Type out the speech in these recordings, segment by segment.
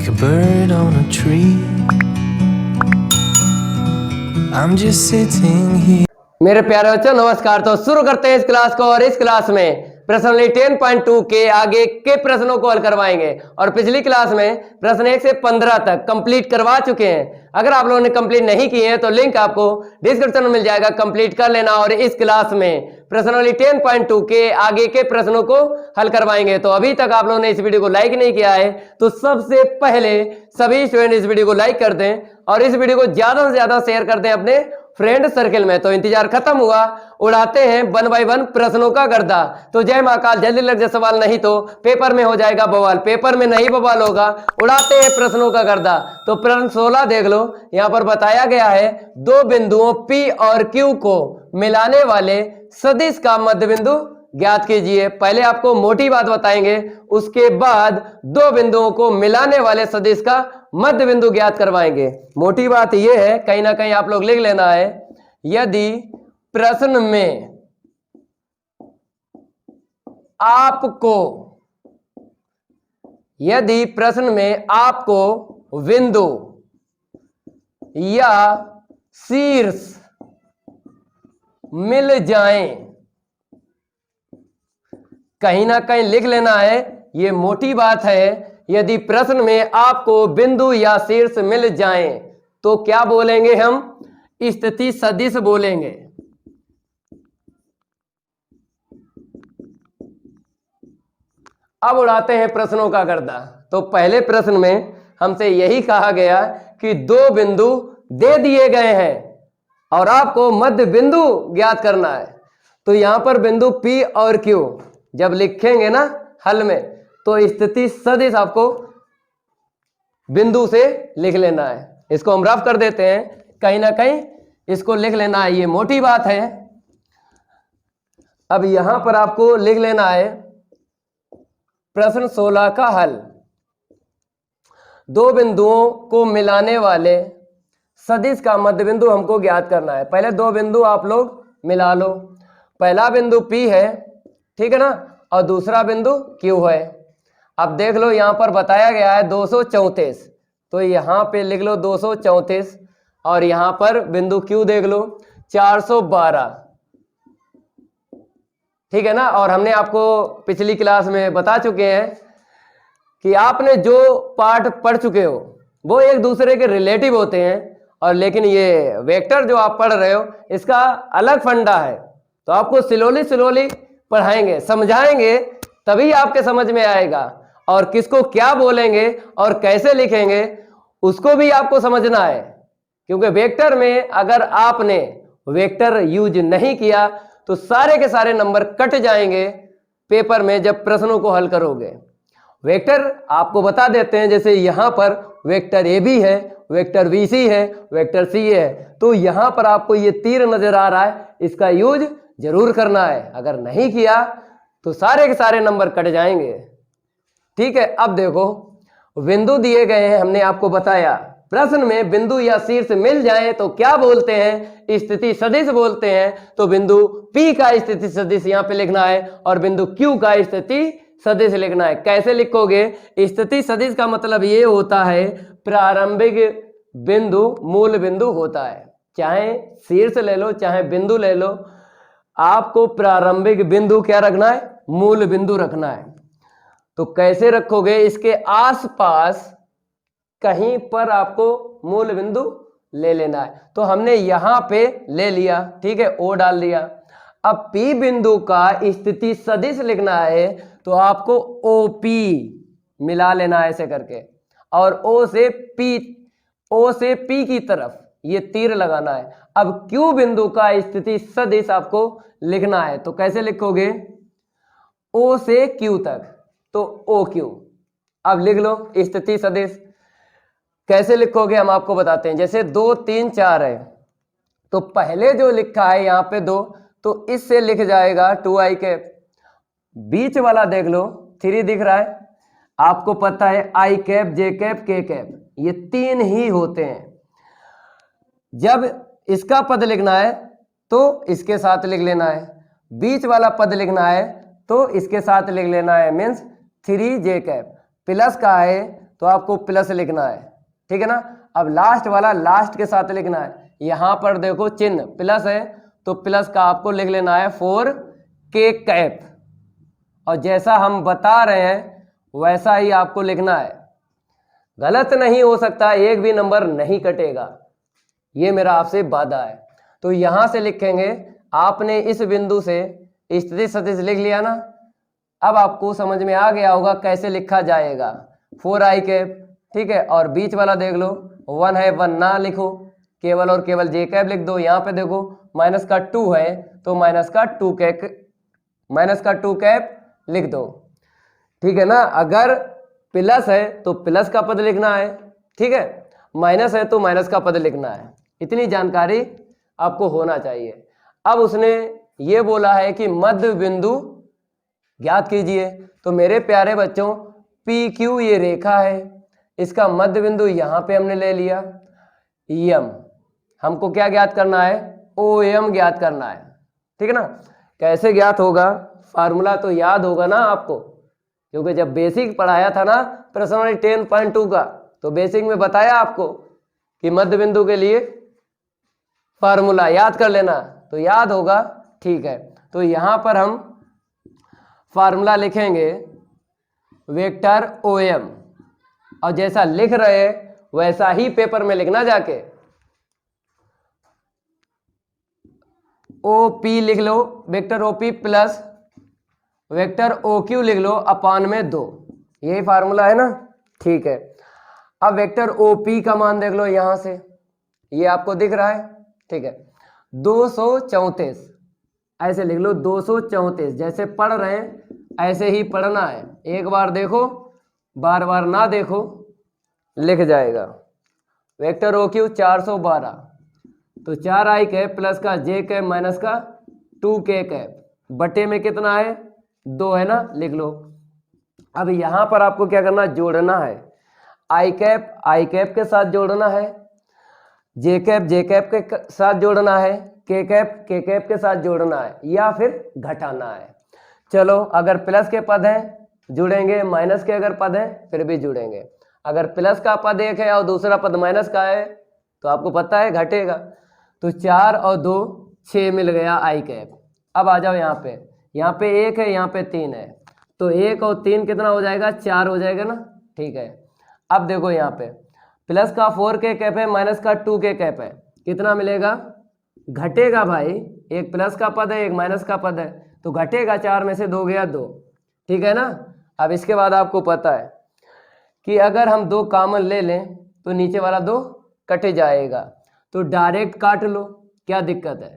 like a bird on a tree. I'm just sitting here. मेरे प्यारे बच्चों नमस्कार। तो शुरू करते हैं इस क्लास को, और इस क्लास में प्रश्नावली 10.2 के आगे के प्रश्नों को हल करवाएंगे। और पिछली क्लास में प्रश्न 1 से 15 तक कंप्लीट करवा चुके हैं। अगर आप लोगों ने कंप्लीट नहीं किए हैं तो लिंक आपको डिस्क्रिप्शन में मिल जाएगा, कंप्लीट कर लेना। और इस क्लास में प्रश्नावली 10.2 के आगे के प्रश्नों को हल करवाएंगे। तो अभी तक आप लोगों ने इस वीडियो को लाइक नहीं किया है तो सबसे पहले सभी स्टूडेंट इस वीडियो को लाइक कर दें और इस वीडियो को ज्यादा से ज्यादा शेयर कर दें अपने फ्रेंड सर्किल में। तो इंतजार खत्म हुआ, उड़ाते हैं 1 बाय 1 प्रश्नों का गर्दा। तो जय महाकाल, जल्दी लग जाए सवाल, नहीं तो पेपर में हो जाएगा बवाल। पेपर में नहीं बवाल होगा, उड़ाते हैं प्रश्नों का गर्दा। तो प्रश्न 16 देख लो, यहां पर बताया गया है दो बिंदुओं P और Q को मिलाने वाले सदिश का मध्य बिंदु ज्ञात कीजिए। पहले आपको मोटी बात बताएंगे, उसके बाद दो बिंदुओं को मिलाने वाले सदिश का मध्य बिंदु ज्ञात करवाएंगे। मोटी बात यह है, कहीं ना कहीं आप लोग लिख लेना है, यदि प्रश्न में आपको बिंदु या शीर्ष मिल जाएं, कहीं ना कहीं लिख लेना है, ये मोटी बात है। यदि प्रश्न में आपको बिंदु या शीर्ष मिल जाएं तो क्या बोलेंगे हम? स्थिति सदिश बोलेंगे। अब उड़ाते हैं प्रश्नों का गर्दा। तो पहले प्रश्न में हमसे यही कहा गया कि दो बिंदु दे दिए गए हैं और आपको मध्य बिंदु ज्ञात करना है। तो यहां पर बिंदु P और Q जब लिखेंगे ना हल में, तो स्थिति सदिश आपको बिंदु से लिख लेना है। इसको हम रफ कर देते हैं, कहीं ना कहीं इसको लिख लेना है, ये मोटी बात है। अब यहां पर आपको लिख लेना है प्रश्न 16 का हल। दो बिंदुओं को मिलाने वाले सदिश का मध्य बिंदु हमको ज्ञात करना है। पहले दो बिंदु आप लोग मिला लो। पहला बिंदु P है, ठीक है ना, और दूसरा बिंदु Q है। अब देख लो यहां पर बताया गया है 234, तो यहां पे लिख लो 234 और यहां पर बिंदु Q देख लो 412, ठीक है ना। और हमने आपको पिछली क्लास में बता चुके हैं कि आपने जो पार्ट पढ़ चुके हो वो एक दूसरे के रिलेटिव होते हैं, और लेकिन ये वेक्टर जो आप पढ़ रहे हो इसका अलग फंडा है। तो आपको स्लोली पढ़ाएंगे, समझाएंगे, तभी आपके समझ में आएगा। और किसको क्या बोलेंगे और कैसे लिखेंगे उसको भी आपको समझना है, क्योंकि वेक्टर में अगर आपने वेक्टर यूज नहीं किया तो सारे के सारे नंबर कट जाएंगे पेपर में जब प्रश्नों को हल करोगे। वेक्टर आपको बता देते हैं, जैसे यहां पर वेक्टर ए बी है, वेक्टर बी सी है, वेक्टर सी है। तो यहां पर आपको ये तीर नजर आ रहा है, इसका यूज जरूर करना है। अगर नहीं किया तो सारे के सारे नंबर कट जाएंगे, ठीक है। अब देखो बिंदु दिए गए हैं, हमने आपको बताया प्रश्न में बिंदु या शीर्ष मिल जाए तो क्या बोलते हैं? स्थिति सदिश बोलते हैं। तो बिंदु P का स्थिति सदिश यहां पे लिखना है और बिंदु Q का स्थिति सदिश लिखना है। कैसे लिखोगे? स्थिति सदिश का मतलब ये होता है प्रारंभिक बिंदु मूल बिंदु होता है। चाहे शीर्ष ले लो चाहे बिंदु ले लो, आपको प्रारंभिक बिंदु क्या रखना है? मूल बिंदु रखना है। तो कैसे रखोगे? इसके आसपास कहीं पर आपको मूल बिंदु ले लेना है। तो हमने यहां पे ले लिया, ठीक है, O डाल दिया। अब P बिंदु का स्थिति सदिश लिखना है तो आपको OP मिला लेना है ऐसे करके, और O से P की तरफ ये तीर लगाना है। अब Q बिंदु का स्थिति सदिश आपको लिखना है, तो कैसे लिखोगे? O से Q तक, तो OQ। अब लिख लो स्थिति सदिश। कैसे लिखोगे हम आपको बताते हैं। जैसे 2 3 4 है, तो पहले जो लिखा है यहाँ पे 2, तो इससे लिख जाएगा 2i कैप। बीच वाला देख लो 3 दिख रहा है, आपको पता है i cap, j cap, k cap, ये 3 ही होते हैं। जब इसका पद लिखना है तो इसके साथ लिख लेना है, बीच वाला पद लिखना है तो इसके साथ लिख लेना है, मीन्स 3j कैप। प्लस का है तो आपको प्लस लिखना है, ठीक है ना। अब लास्ट वाला लास्ट के साथ लिखना है। यहां पर देखो चिन्ह प्लस है तो प्लस का आपको लिख लेना है 4k कैप, और जैसा हम बता रहे हैं वैसा ही आपको लिखना है। गलत नहीं हो सकता, एक भी नंबर नहीं कटेगा, ये मेरा आपसे वादा है। तो यहां से लिखेंगे, आपने इस बिंदु से स्थिति सदिश लिख लिया ना। अब आपको समझ में आ गया होगा कैसे लिखा जाएगा। 4i कैप, ठीक है, और बीच वाला देख लो 1 है, 1 ना लिखो, केवल और केवल j कैप लिख दो। यहाँ पे देखो माइनस का 2 है तो माइनस का 2 कैप लिख दो, ठीक है ना। अगर प्लस है तो प्लस का पद लिखना है, ठीक है, माइनस है तो माइनस का पद लिखना है। इतनी जानकारी आपको होना चाहिए। अब उसने ये बोला है कि मध्य बिंदु ज्ञात कीजिए। तो मेरे प्यारे बच्चों PQ ये रेखा है, इसका मध्य बिंदु यहाँ पे हमने ले लिया। यम हमको क्या ज्ञात करना है, OM ज्ञात करना है, ठीक है ना। कैसे ज्ञात होगा, फार्मूला तो याद होगा ना आपको, क्योंकि जब बेसिक पढ़ाया था ना प्रश्न 10.2 का, तो बेसिक में बताया आपको कि मध्य बिंदु के लिए फार्मूला याद कर लेना, तो याद होगा, ठीक है। तो यहां पर हम फार्मूला लिखेंगे वेक्टर OM, और जैसा लिख रहे वैसा ही पेपर में लिखना जाके। OP लिख लो, vector OP plus vector OQ लिख लो अपान में 2, यही फार्मूला है ना, ठीक है। अब वेक्टर OP का मान देख लो यहां से, ये आपको दिख रहा है, ठीक है, 234 ऐसे लिख लो, 234 जैसे पढ़ रहे हैं ऐसे ही पढ़ना है। एक बार देखो, बार बार ना देखो, लिख जाएगा। वेक्टर OQ 412, तो 4i कैप प्लस का j कैप माइनस का 2k कैप बटे में कितना है, 2 है ना, लिख लो। अब यहां पर आपको क्या करना, जोड़ना है। i कैप के साथ जोड़ना है, j कैप के साथ जोड़ना है, k कैप के साथ जोड़ना है, या फिर घटाना है। चलो, अगर प्लस के पद हैं जुड़ेंगे, माइनस के अगर पद हैं फिर भी जुड़ेंगे। अगर प्लस का पद एक है और दूसरा पद माइनस का है तो आपको पता है घटेगा। तो 4 और 2 6 मिल गया i कैप। अब आ जाओ यहाँ पे 1 है, यहाँ पे 3 है, तो 1 और 3 कितना हो जाएगा, 4 हो जाएगा ना, ठीक है। अब देखो यहाँ पे प्लस का 4k कैप है, माइनस का 2k कैप है, कितना मिलेगा, घटेगा भाई, एक प्लस का पद है एक माइनस का पद है, तो घटेगा, 4 में से 2 गया 2, ठीक है ना। अब इसके बाद आपको पता है कि अगर हम 2 कॉमन ले लें तो नीचे वाला 2 कट जाएगा, तो डायरेक्ट काट लो, क्या दिक्कत है।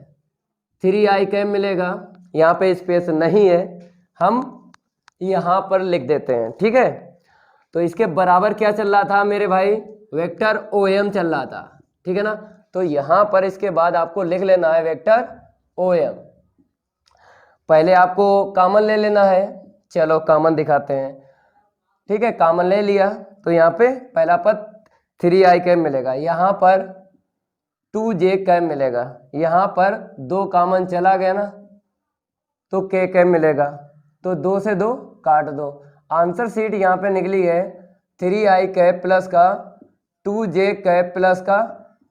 3i कैप मिलेगा, यहाँ पे स्पेस नहीं है, हम यहाँ पर लिख देते हैं, ठीक है। तो इसके बराबर क्या चल रहा था मेरे भाई, वेक्टर OM चल रहा था, ठीक है ना। तो यहाँ पर इसके बाद आपको लिख लेना है वेक्टर OM। पहले आपको कॉमन ले लेना है, चलो कॉमन दिखाते हैं, ठीक है। कॉमन ले लिया तो यहाँ पे पहला पद 3i कैप मिलेगा, यहाँ पर 2j कैप मिलेगा, यहाँ पर 2 कॉमन चला गया ना तो k कैप मिलेगा, तो 2 से 2 काट दो। आंसर सीट यहाँ पे निकली है 3i कैप प्लस का 2j कैप प्लस का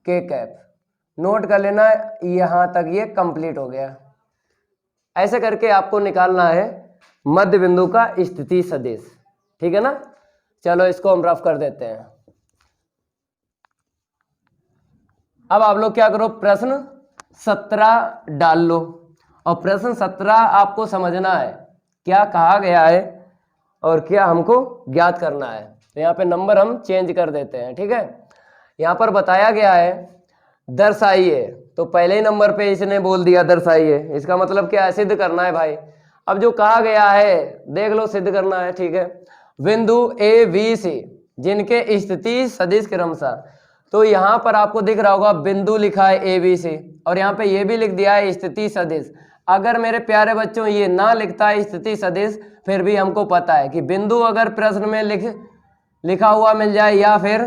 k कैप। नोट कर लेना, यहाँ तक ये कंप्लीट हो गया। ऐसे करके आपको निकालना है मध्य बिंदु का स्थिति सदिश, ठीक है ना। चलो इसको हम रफ कर देते हैं। अब आप लोग क्या करो, प्रश्न 17 डाल लो, और प्रश्न 17 आपको समझना है क्या कहा गया है और क्या हमको ज्ञात करना है। तो यहाँ पे नंबर हम चेंज कर देते हैं, ठीक है। यहाँ पर बताया गया है दर्शाइए, तो पहले ही नंबर पे इसने बोल दिया दर्शाइए, इसका मतलब क्या है, सिद्ध करना है भाई। अब जो कहा गया है देख लो, सिद्ध करना है, ठीक है। बिंदु ABC जिनके स्थिति सदिश क्रमशः, तो यहाँ पर आपको दिख रहा होगा बिंदु लिखा है ABC, और यहाँ पे ये भी लिख दिया है स्थिति सदिश। अगर मेरे प्यारे बच्चों ये ना लिखता है स्थिति सदिश, फिर भी हमको पता है कि बिंदु अगर प्रश्न में लिखा हुआ मिल जाए या फिर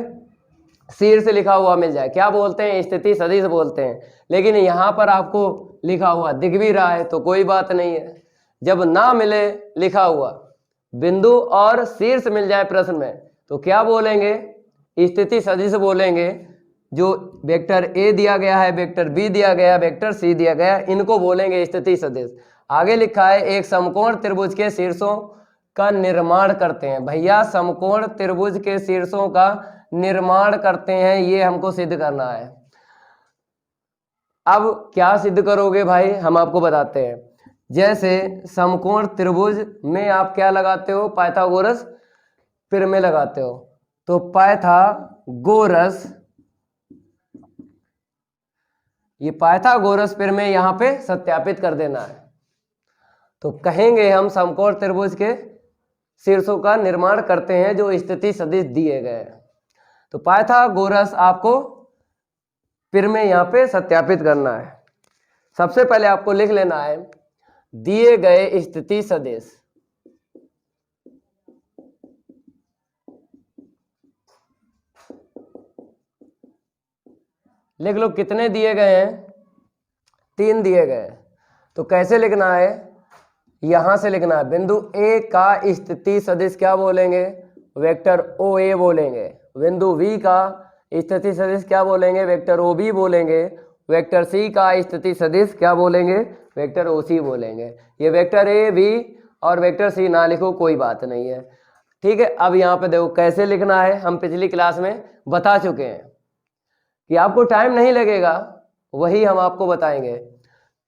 शीर्ष लिखा हुआ मिल जाए, क्या बोलते हैं, स्थिति सदिश बोलते हैं। लेकिन यहाँ पर आपको लिखा हुआ दिख भी रहा है तो कोई बात नहीं है। जब ना मिले लिखा हुआ, बिंदु और शीर्ष मिल जाए प्रश्न में, तो क्या बोलेंगे, स्थिति सदिश बोलेंगे। जो वेक्टर ए दिया गया है, वेक्टर बी दिया गया, वेक्टर सी दिया गया, इनको बोलेंगे स्थिति सदिश। आगे लिखा है एक समकोण त्रिभुज के शीर्षों का निर्माण करते हैं। भैया समकोण त्रिभुज के शीर्षों का निर्माण करते हैं, ये हमको सिद्ध करना है। अब क्या सिद्ध करोगे भाई, हम आपको बताते हैं। जैसे समकोण त्रिभुज में आप क्या लगाते हो, पाइथागोरस प्रमेय लगाते हो। तो पाइथागोरस, ये पाइथागोरस प्रमेय यहां पे सत्यापित कर देना है। तो कहेंगे हम समकोण त्रिभुज के शीर्षों का निर्माण करते हैं जो स्थिति सदिश दिए गए हैं। तो पाइथागोरस आपको प्रमेय यहां पे सत्यापित करना है। सबसे पहले आपको लिख लेना है दिए गए स्थिति सदिश, लिख लो कितने दिए गए हैं, 3 दिए गए। तो कैसे लिखना है, यहां से लिखना है। बिंदु ए का स्थिति सदिश क्या बोलेंगे, वेक्टर ओ ए बोलेंगे। बिंदु बी का स्थिति सदिश क्या बोलेंगे, वेक्टर ओ बी बोलेंगे। वेक्टर सी का स्थिति सदिश क्या बोलेंगे, वेक्टर ओ सी बोलेंगे। ये वेक्टर ए बी और वेक्टर सी ना लिखो, कोई बात नहीं है, ठीक है। अब यहाँ पे देखो कैसे लिखना है, हम पिछली क्लास में बता चुके हैं कि आपको टाइम नहीं लगेगा, वही हम आपको बताएंगे।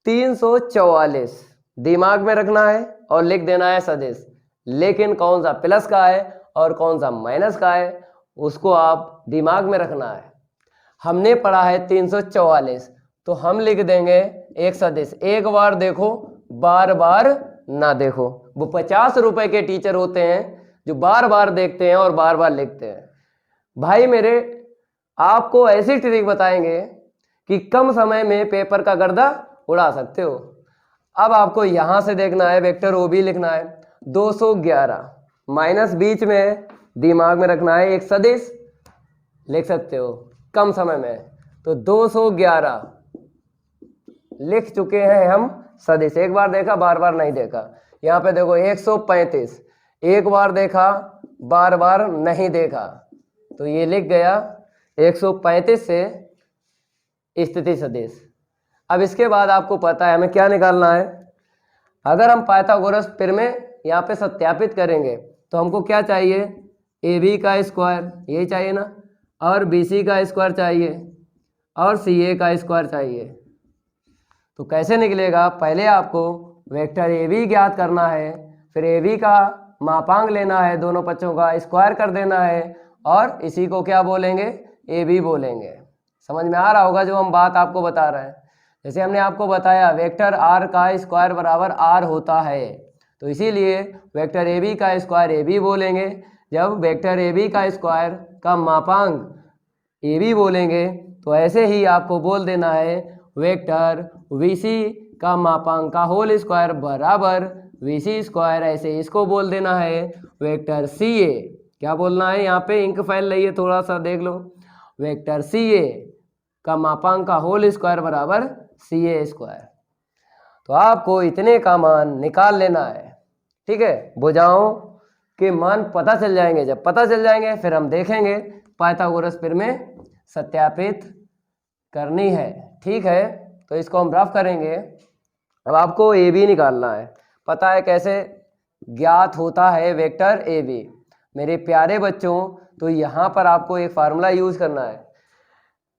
344 दिमाग में रखना है और लिख देना है सदिश, लेकिन कौन सा प्लस का है और कौन सा माइनस का है उसको आप दिमाग में रखना है। हमने पढ़ा है 344, तो हम लिख देंगे एक सदिश, एक बार देखो बार बार ना देखो। वो 50 रुपए के टीचर होते हैं जो बार बार देखते हैं और बार बार लिखते हैं। भाई मेरे आपको ऐसी ट्रिक बताएंगे कि कम समय में पेपर का गर्दा उड़ा सकते हो। अब आपको यहां से देखना है, वेक्टर ओ बी लिखना है 211, माइनस बीच में दिमाग में रखना है, एक सदिश लिख सकते हो कम समय में। तो 211 लिख चुके हैं हम सदिश, एक बार देखा बार बार नहीं देखा। यहाँ पे देखो 135, एक बार देखा बार बार नहीं देखा, तो ये लिख गया 135 से स्थिति सदिश। अब इसके बाद आपको पता है हमें क्या निकालना है। अगर हम पाइथागोरस प्रमेय यहाँ पे सत्यापित करेंगे तो हमको क्या चाहिए, ए बी का स्क्वायर, यही चाहिए ना, और बी सी का स्क्वायर चाहिए और सी ए का स्क्वायर चाहिए। तो कैसे निकलेगा, पहले आपको वेक्टर ए बी ज्ञात करना है, फिर ए बी का मापांक लेना है, दोनों पक्षों का स्क्वायर कर देना है और इसी को क्या बोलेंगे, ए बी बोलेंगे। समझ में आ रहा होगा जो हम बात आपको बता रहे हैं। जैसे हमने आपको बताया वेक्टर आर का स्क्वायर बराबर आर होता है, तो इसीलिए वेक्टर ए बी का स्क्वायर ए बी बोलेंगे। जब वेक्टर ए बी का स्क्वायर का मापांक ए बी बोलेंगे तो ऐसे ही आपको बोल देना है वेक्टर वी सी का मापांक का होल स्क्वायर बराबर वी सी स्क्वायर, ऐसे इसको बोल देना है वेक्टर सी ए। क्या बोलना है, यहाँ पे इंक फैल रही है, थोड़ा सा देख लो। वेक्टर सी ए का मापांक का होल स्क्वायर बराबर सी ए स्क्वायर। तो आपको इतने का मान निकाल लेना है, ठीक है। भुजाओं के मान पता चल जाएंगे, जब पता चल जाएंगे फिर हम देखेंगे पाइथागोरस प्रमेय सत्यापित करनी है, ठीक है। तो इसको हम रफ करेंगे। अब आपको ए बी निकालना है, पता है कैसे ज्ञात होता है वेक्टर ए बी मेरे प्यारे बच्चों। तो यहाँ पर आपको एक फार्मूला यूज करना है,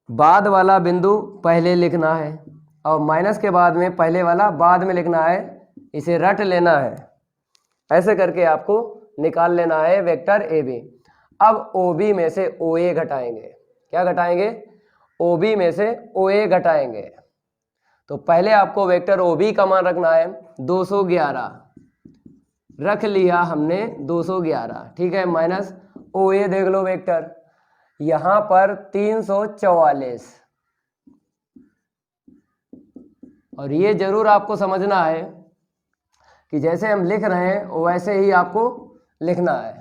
बाद वाला बिंदु पहले लिखना है और माइनस के बाद में पहले वाला बाद में लिखना है, इसे रट लेना है। ऐसे करके आपको निकाल लेना है वेक्टर ए बी। अब ओ बी में से ओ ए घटाएंगे, क्या घटाएंगे, ओ बी में से ओ ए घटाएंगे। तो पहले आपको वेक्टर ओ बी का मान रखना है 211, रख लिया हमने 211, ठीक है। माइनस ओ ए देख लो वेक्टर, यहां पर 344, और ये जरूर आपको समझना है कि जैसे हम लिख रहे हैं वैसे ही आपको लिखना है,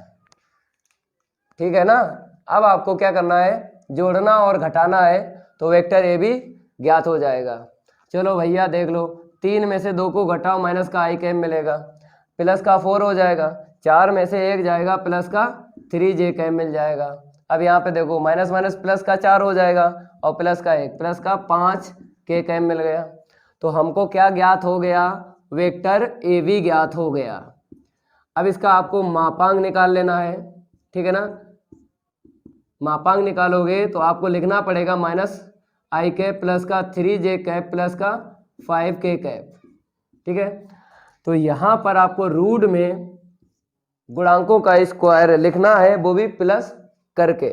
ठीक है ना। अब आपको क्या करना है, जोड़ना और घटाना है, तो वेक्टर ए बी ज्ञात हो जाएगा। चलो भैया देख लो, 3 में से 2 को घटाओ, माइनस का आई कैप मिलेगा, प्लस का 4 हो जाएगा, 4 में से 1 जाएगा, प्लस का 3j मिल जाएगा। अब यहाँ पे देखो माइनस माइनस प्लस का 4 हो जाएगा और प्लस का 1, प्लस का 5k मिल गया। तो हमको क्या ज्ञात हो गया, वेक्टर ए बी ज्ञात हो गया। अब इसका आपको मापांक निकाल लेना है, ठीक है ना। मापांक निकालोगे तो आपको लिखना पड़ेगा माइनस आई कैप प्लस का 3j प्लस का 5k, ठीक है। तो यहाँ पर आपको रूट में गुणांकों का स्क्वायर लिखना है, वो भी प्लस करके।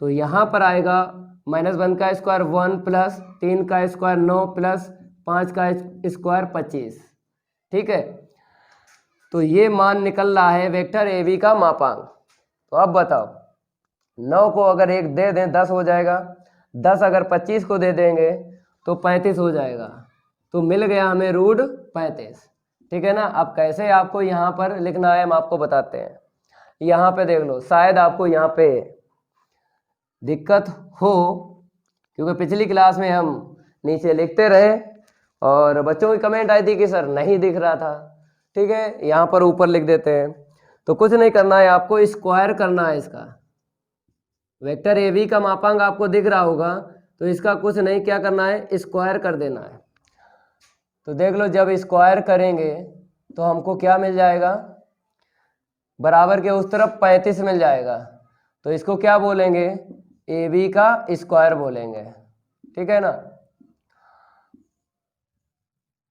तो यहाँ पर आएगा -1 का स्क्वायर 1 प्लस 3 का स्क्वायर 9 प्लस 5 का स्क्वायर 25, ठीक है। तो ये मान निकल रहा है वेक्टर ए बी का मापांक। तो अब बताओ 9 को अगर 1 दे दें 10 हो जाएगा, 10 अगर 25 को दे देंगे तो 35 हो जाएगा। तो मिल गया हमें रूट 35, ठीक है ना। अब कैसे आपको यहाँ पर लिखना है हम आपको बताते हैं। यहाँ पे देख लो, शायद आपको यहाँ पे दिक्कत हो, क्योंकि पिछली क्लास में हम नीचे लिखते रहे और बच्चों की कमेंट आई थी कि सर नहीं दिख रहा था, ठीक है। यहाँ पर ऊपर लिख देते हैं। तो कुछ नहीं करना है, आपको स्क्वायर करना है इसका। वेक्टर ए बी का मापांक आपको दिख रहा होगा, तो इसका कुछ नहीं, क्या करना है, स्क्वायर कर देना है। तो देख लो जब स्क्वायर करेंगे तो हमको क्या मिल जाएगा, बराबर के उस तरफ 35 मिल जाएगा। तो इसको क्या बोलेंगे, ए बी का स्क्वायर बोलेंगे, ठीक है ना।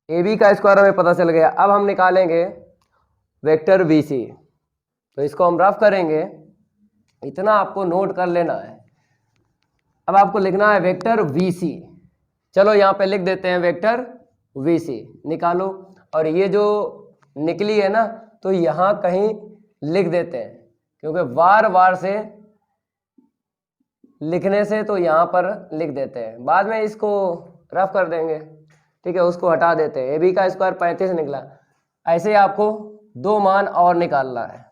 ए बी का स्क्वायर हमें पता चल गया। अब हम निकालेंगे वेक्टर बी सी। तो इसको हम रफ करेंगे, इतना आपको नोट कर लेना है। अब आपको लिखना है वेक्टर वी सी। चलो यहाँ पे लिख देते हैं वेक्टर वी सी, निकालो। और ये जो निकली है ना, तो यहाँ कहीं लिख देते हैं, क्योंकि बार बार से लिखने से तो यहाँ पर लिख देते हैं, बाद में इसको रफ कर देंगे, ठीक है, उसको हटा देते हैं। ए बी का स्क्वायर 35 निकला। ऐसे आपको 2 मान और निकालना है,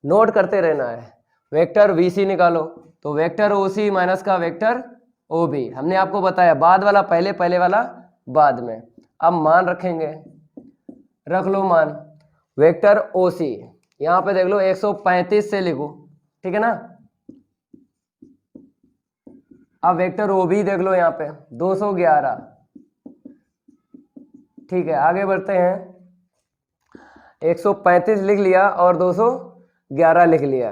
नोट करते रहना है। वेक्टर वी सी निकालो, तो वेक्टर ओ सी माइनस का वेक्टर ओ बी, हमने आपको बताया बाद वाला पहले, पहले वाला बाद में। अब मान रखेंगे, रख लो मान। वेक्टर ओ सी यहाँ पे देख लो 135 से लिखो, ठीक है ना। अब वेक्टर ओ बी देख लो यहाँ पे 211, ठीक है। आगे बढ़ते हैं, 135 लिख लिया और 211 लिख लिया।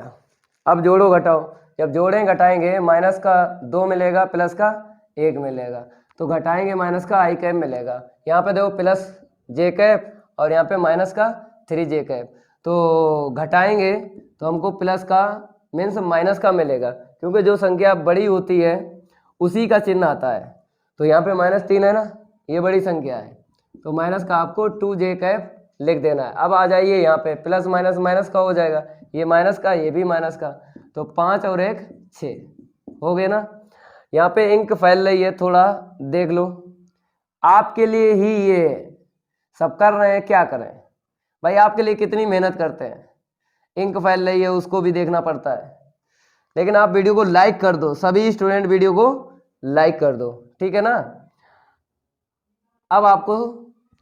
अब जोड़ो घटाओ, जब जोड़ें घटाएंगे माइनस का 2 मिलेगा, प्लस का 1 मिलेगा। तो घटाएंगे माइनस का आई कैप मिलेगा। यहाँ पे देखो प्लस जे कैप और यहाँ पे माइनस का 3j कैप। तो घटाएंगे तो हमको प्लस का मीन्स माइनस का मिलेगा, क्योंकि जो संख्या बड़ी होती है उसी का चिन्ह आता है। तो यहाँ पे -3 है ना, ये बड़ी संख्या है, तो माइनस का आपको 2j कैप लिख देना है। अब आ जाइए यहाँ पे प्लस माइनस माइनस का हो जाएगा, ये माइनस का, ये भी माइनस का, तो 5 और 1 6 हो गए ना। यहाँ पे इंक फैल रही है, थोड़ा देख लो। आपके लिए ही ये सब कर रहे हैं, क्या करें भाई, आपके लिए कितनी मेहनत करते हैं। इंक फैल रही है, उसको भी देखना पड़ता है। लेकिन आप वीडियो को लाइक कर दो, सभी स्टूडेंट वीडियो को लाइक कर दो, ठीक है ना। अब आपको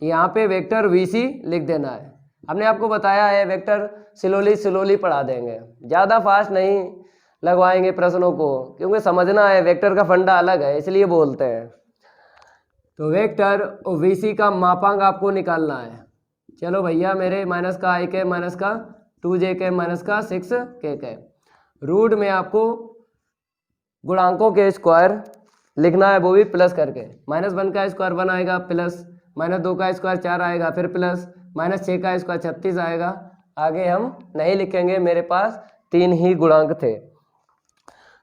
यहाँ पे वेक्टर वी सी लिख देना है। हमने आपको बताया है वेक्टर स्लोली स्लोली पढ़ा देंगे, ज़्यादा फास्ट नहीं लगवाएंगे प्रश्नों को, क्योंकि समझना है, वेक्टर का फंडा अलग है, इसलिए बोलते हैं। तो वेक्टर वी सी का मापांक आपको निकालना है। चलो भैया मेरे माइनस का आई कैप माइनस का 2j कैप माइनस का 6k कैप। रूट में आपको गुणांकों के स्क्वायर लिखना है, वो भी प्लस करके। -1 का स्क्वायर 1 आएगा, प्लस -2 का स्क्वायर 4 आएगा, फिर प्लस -6 का स्क्वायर 36 आएगा। आगे हम नहीं लिखेंगे, मेरे पास 3 ही गुणांक थे।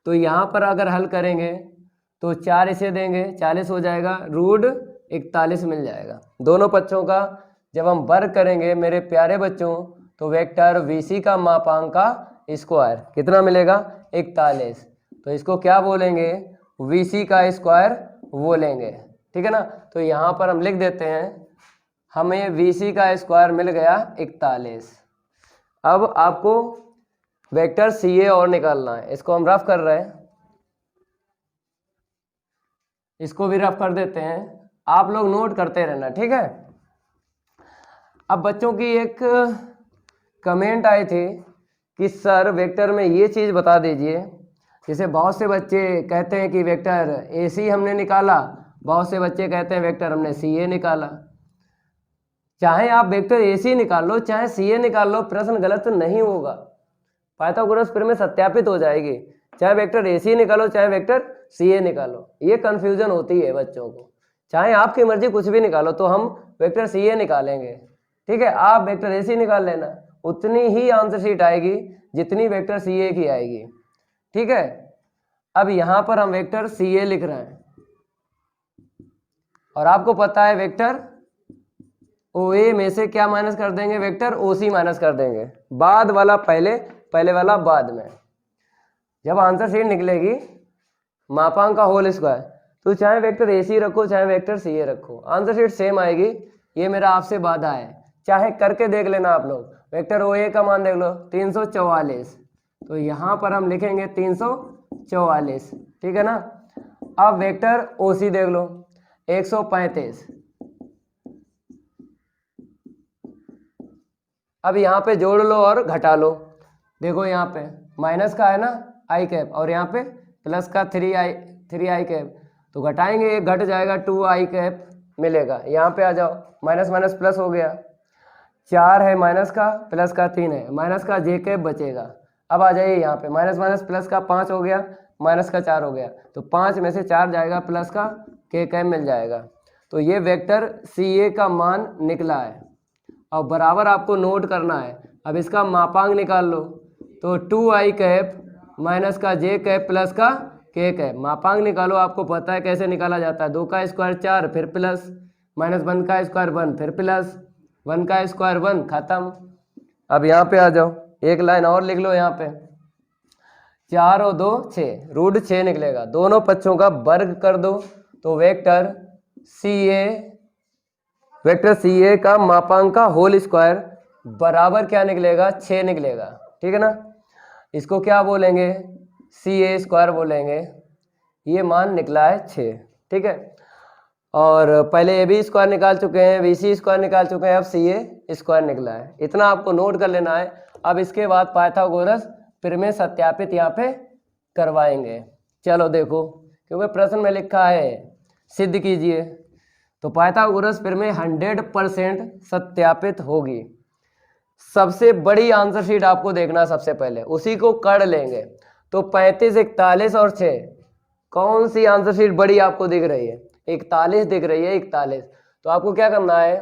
तो यहाँ पर अगर हल करेंगे तो 4 इसे देंगे, 40 हो जाएगा, रूट 41 मिल जाएगा। दोनों पक्षों का जब हम वर्ग करेंगे मेरे प्यारे बच्चों, तो वेक्टर वी सी का मापांक का स्क्वायर कितना मिलेगा, 41। तो इसको क्या बोलेंगे, वी सी का स्क्वायर बोलेंगे, ठीक है ना। तो यहाँ पर हम लिख देते हैं, हमें वी सी का स्क्वायर मिल गया 41। अब आपको वेक्टर सी ए और निकालना है, इसको हम रफ कर रहे हैं, इसको भी रफ कर देते हैं, आप लोग नोट करते रहना, ठीक है। अब बच्चों की एक कमेंट आई थी कि सर वेक्टर में ये चीज़ बता दीजिए। जैसे बहुत से बच्चे कहते हैं कि वेक्टर AC हमने निकाला, बहुत से बच्चे कहते हैं वेक्टर हमने CA निकाला। चाहे आप वेक्टर AC निकाल लो चाहे CA निकाल लो, प्रश्न गलत नहीं होगा, पाइथागोरस प्रमेय सत्यापित हो जाएगी। चाहे वेक्टर AC निकालो चाहे वेक्टर CA निकालो, ये कंफ्यूजन होती है बच्चों को। चाहे आपकी मर्जी कुछ भी निकालो, तो हम वेक्टर CA निकालेंगे, ठीक है। आप वेक्टर AC निकाल लेना, उतनी ही आंसर शीट आएगी जितनी वेक्टर CA की आएगी, ठीक है। अब यहां पर हम वेक्टर CA लिख रहे हैं और आपको पता है वेक्टर OA में से क्या माइनस कर देंगे, वेक्टर OC माइनस कर देंगे। बाद वाला पहले, पहले वाला बाद में। जब आंसर शीट निकलेगी मापांक का होल स्क्वायर, तो चाहे वेक्टर AC रखो चाहे वेक्टर CA रखो, आंसर शीट सेम आएगी। ये मेरा आपसे वादा है, चाहे करके देख लेना आप लोग। वेक्टर OA का मान देख लो 344, तो यहाँ पर हम लिखेंगे 344, ठीक है ना। अब वेक्टर OC देख लो 135। अब यहाँ पे जोड़ लो और घटा लो, देखो यहाँ पे माइनस का है ना i कैप, और यहाँ पे प्लस का 3i कैप, तो घटाएंगे एक घट जाएगा 2i कैप मिलेगा। यहाँ पे आ जाओ, माइनस माइनस प्लस हो गया, 4 है माइनस का, प्लस का 3 है, माइनस का j कैप बचेगा। अब आ जाइए यहाँ पे, माइनस माइनस प्लस का 5 हो गया, माइनस का 4 हो गया, तो 5 में से 4 जाएगा, प्लस का k कैप मिल जाएगा। तो ये वेक्टर CA का मान निकला है और बराबर आपको नोट करना है। अब इसका मापांक निकाल लो, तो 2i कैप माइनस का j कैप प्लस का k कैप, मापांक निकालो। आपको पता है कैसे निकाला जाता है, 2 का स्क्वायर 4 फिर प्लस, माइनस 1 का स्क्वायर 1 फिर प्लस, 1 का स्क्वायर 1 खत्म। अब यहाँ पे आ जाओ, एक लाइन और लिख लो, यहाँ पे 4 और 2 6, रूट 6 निकलेगा। दोनों पक्षों का वर्ग कर दो, तो वेक्टर CA का मापांक का होल स्क्वायर बराबर क्या निकलेगा, 6 निकलेगा, ठीक है ना। इसको क्या बोलेंगे, CA स्क्वायर बोलेंगे। ये मान निकला है 6, ठीक है। और पहले AB स्क्वायर निकाल चुके हैं, BC स्क्वायर निकाल चुके हैं, अब CA स्क्वायर निकला है। इतना आपको नोट कर लेना है। अब इसके बाद पाइथागोरस प्रमेय सत्यापित यहाँ पे करवाएंगे। चलो देखो, क्योंकि प्रश्न में लिखा है सिद्ध कीजिए, तो पाइथागोरस प्रमेय 100% सत्यापित होगी। सबसे बड़ी आंसर शीट आपको देखना, सबसे पहले उसी को कर लेंगे। तो 35, 41 और 6, कौन सी आंसर शीट बड़ी आपको दिख रही है, 41 दिख रही है, 41। तो आपको क्या करना है,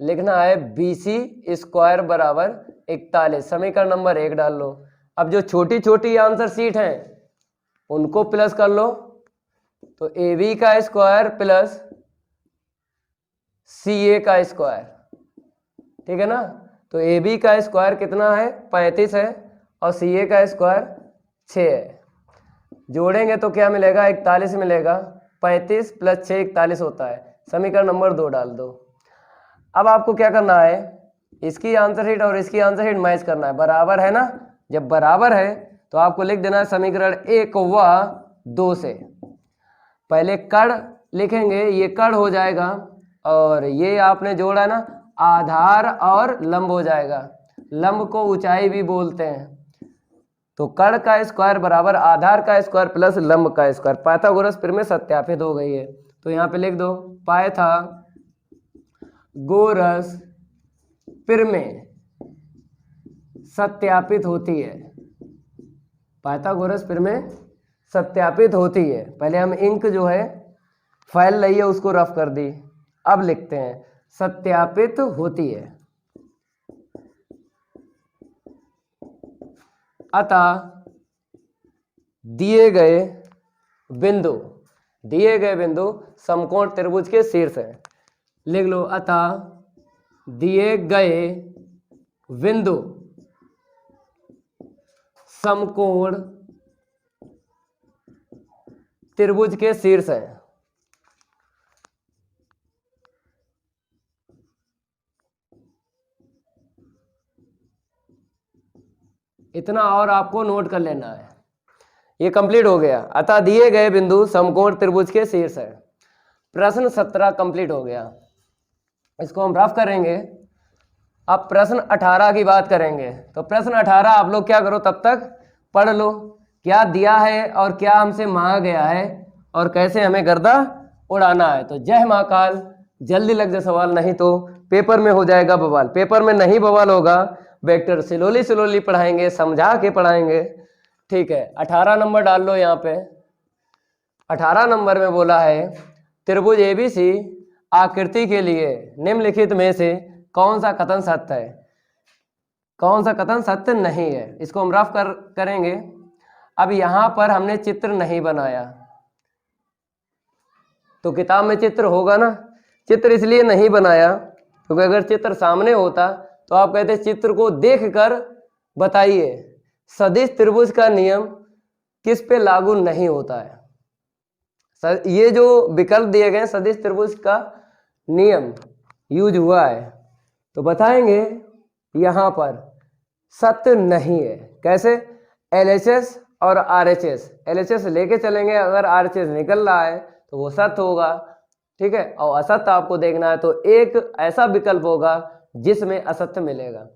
लिखना है BC स्क्वायर बराबर 41, समीकरण नंबर 1 डाल लो। अब जो छोटी छोटी आंसर शीट हैं उनको प्लस कर लो, तो AB का स्क्वायर प्लस CA का स्क्वायर, ठीक है ना। तो AB का स्क्वायर कितना है, 35 है, और CA का स्क्वायर 6 है। जोड़ेंगे तो क्या मिलेगा, 41 मिलेगा। 35 प्लस 6 41 होता है, समीकरण नंबर 2 डाल दो। अब आपको क्या करना है, इसकी आंसर शीट और इसकी आंसर शीट मैच करना है, बराबर है ना। जब बराबर है तो आपको लिख देना है समीकरण 1 व 2 से। पहले कड़ लिखेंगे, ये कड़ हो जाएगा, और ये आपने जोड़ा है ना, आधार और लंब हो जाएगा। लंब को ऊंचाई भी बोलते हैं। तो कड़ का स्क्वायर बराबर आधार का स्क्वायर प्लस लंब का स्क्वायर। पाइथागोरस प्रमेय सत्यापित हो गई है, तो यहाँ पे लिख दो पाइथागोरस प्रमेय सत्यापित होती है। पाइथागोरस प्रमेय सत्यापित होती है। पहले हम इंक जो है फाइल लई है उसको रफ कर दी, अब लिखते हैं सत्यापित होती है। अतः दिए गए बिंदु समकोण त्रिभुज के शीर्ष है। लिख लो, अतः दिए गए बिंदु समकोण त्रिभुज के शीर्ष है। इतना और आपको नोट कर लेना है। ये कंप्लीट हो गया। अतः दिए गए बिंदु समकोण त्रिभुज के शीर्ष है। प्रश्न 17 कंप्लीट हो गया। इसको हम रफ करेंगे। अब प्रश्न 18 की बात करेंगे। तो प्रश्न 18 आप लोग क्या करो, तब तक पढ़ लो क्या दिया है और क्या हमसे मांगा गया है और कैसे हमें गर्दा उड़ाना है। तो जय महाकाल, जल्दी लग जाए सवाल, नहीं तो पेपर में हो जाएगा बवाल। पेपर में नहीं बवाल होगा, वेक्टर स्लोली स्लोली पढ़ाएंगे, समझा के पढ़ाएंगे। ठीक है, 18 नंबर डाल लो यहाँ पे। 18 नंबर में बोला है त्रिभुज एबीसी आकृति के लिए निम्नलिखित में से कौन सा कथन सत्य है, कौन सा कथन सत्य नहीं है। इसको हम रफ करेंगे। अब यहाँ पर हमने चित्र नहीं बनाया, तो किताब में चित्र होगा ना, चित्र इसलिए नहीं बनाया क्योंकि अगर चित्र सामने होता तो आप कहते चित्र को देखकर बताइए सदिश त्रिभुज का नियम किस पे लागू नहीं होता है। ये जो विकल्प दिए गए सदिश त्रिभुज का नियम यूज हुआ है, तो बताएंगे यहाँ पर सत्य नहीं है। कैसे? LHS और RHS, LHS लेके चलेंगे, अगर RHS निकल रहा है तो वो सत्य होगा, ठीक है, और असत्य आपको देखना है तो एक ऐसा विकल्प होगा जिसमें असत्य मिलेगा।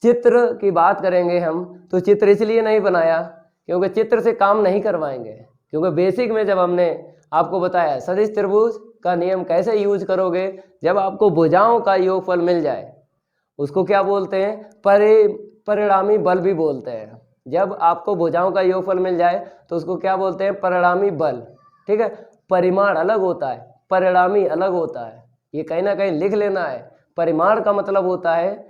चित्र की बात करेंगे हम, तो चित्र इसलिए नहीं बनाया क्योंकि चित्र से काम नहीं करवाएंगे, क्योंकि बेसिक में जब हमने आपको बताया सदिश त्रिभुज का नियम कैसे यूज करोगे, जब आपको भुजाओं का योगफल मिल जाए, उसको क्या बोलते हैं, परिणामी बल भी बोलते हैं। जब आपको भुजाओं का योगफल मिल जाए तो उसको क्या बोलते हैं, परिणामी बल, ठीक है। परिमाण अलग होता है, परिणामी अलग होता है, ये कहीं ना कहीं लिख लेना है। परिमाण का मतलब होता है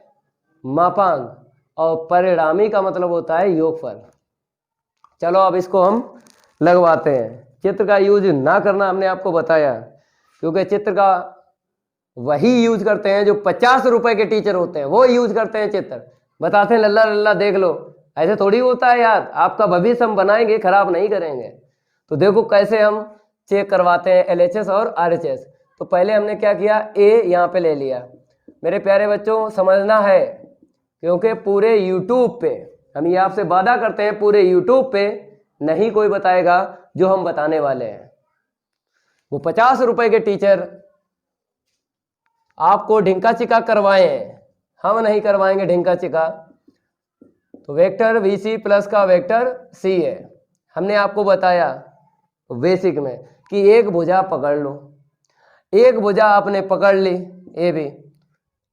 मापांक और परिणामी का मतलब होता है योगफल। चलो अब इसको हम लगवाते हैं। चित्र का यूज ना करना हमने आपको बताया, क्योंकि चित्र का वही यूज करते हैं जो 50 रुपए के टीचर होते हैं, वो यूज करते हैं चित्र, बताते हैं लल्ला लल्ला देख लो। ऐसे थोड़ी होता है यार, आपका भविष्य हम बनाएंगे, खराब नहीं करेंगे। तो देखो कैसे हम चेक करवाते हैं LHS और RHS। तो पहले हमने क्या किया, A यहाँ पे ले लिया। मेरे प्यारे बच्चों समझना है, क्योंकि पूरे YouTube पे हम ये आपसे वादा करते हैं, पूरे YouTube पे नहीं कोई बताएगा जो हम बताने वाले हैं। वो 50 रुपए के टीचर आपको ढिंका चिका करवाए, हम नहीं करवाएंगे ढिंका चिका। तो वेक्टर VC प्लस का वेक्टर C है। हमने आपको बताया बेसिक में कि एक भुजा पकड़ लो, एक भुजा आपने पकड़ ली AB,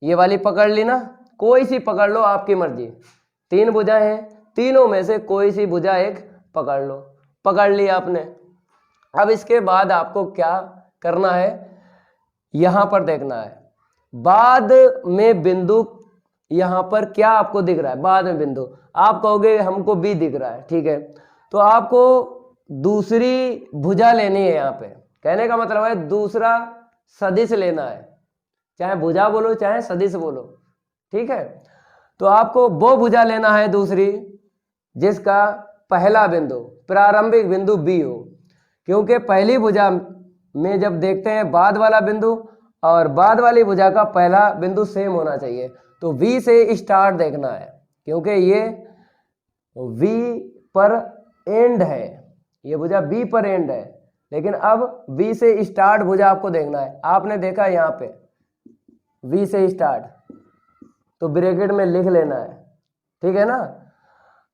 ये वाली पकड़ ली ना, कोई सी पकड़ लो आपकी मर्जी। 3 भुजा हैं, तीनों में से कोई सी भुजा एक पकड़ लो, पकड़ ली आपने। अब इसके बाद आपको क्या करना है, यहां पर देखना है बाद में बिंदु, यहां पर क्या आपको दिख रहा है बाद में बिंदु। आप कहोगे हमको B दिख रहा है, ठीक है, तो आपको दूसरी भुजा लेनी है। यहाँ पे कहने का मतलब है दूसरा सदिश लेना है, चाहे भुजा बोलो चाहे सदिश बोलो, ठीक है। तो आपको वो भुजा लेना है दूसरी जिसका पहला बिंदु प्रारंभिक बिंदु B हो, क्योंकि पहली भुजा में जब देखते हैं बाद वाला बिंदु और बाद वाली भुजा का पहला बिंदु सेम होना चाहिए। तो V से स्टार्ट देखना है, क्योंकि ये V पर एंड है, ये भुजा B पर एंड है, लेकिन अब V से स्टार्ट भुजा आपको देखना है। आपने देखा यहाँ पे V से स्टार्ट, तो ब्रैकेट में लिख लेना है, ठीक है ना,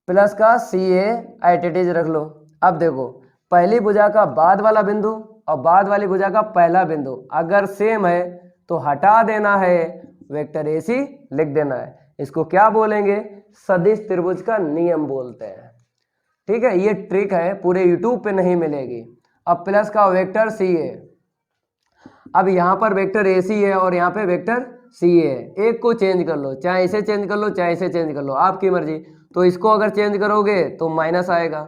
प्लस का CA एट रख लो। अब देखो पहली भुजा का बाद वाला बिंदु और बाद वाली भुजा का पहला बिंदु अगर सेम है तो हटा देना है, वेक्टर AC लिख देना है। इसको क्या बोलेंगे, सदिश त्रिभुज का नियम बोलते हैं, ठीक है। ये ट्रिक है, पूरे YouTube पे नहीं मिलेगी। अब प्लस का वेक्टर CA, अब यहाँ पर वेक्टर AC है और यहाँ पे वेक्टर CA है। एक को चेंज कर लो, चाहे इसे चेंज कर लो चाहे इसे चेंज कर लो, आपकी मर्जी। तो इसको अगर चेंज करोगे तो माइनस आएगा,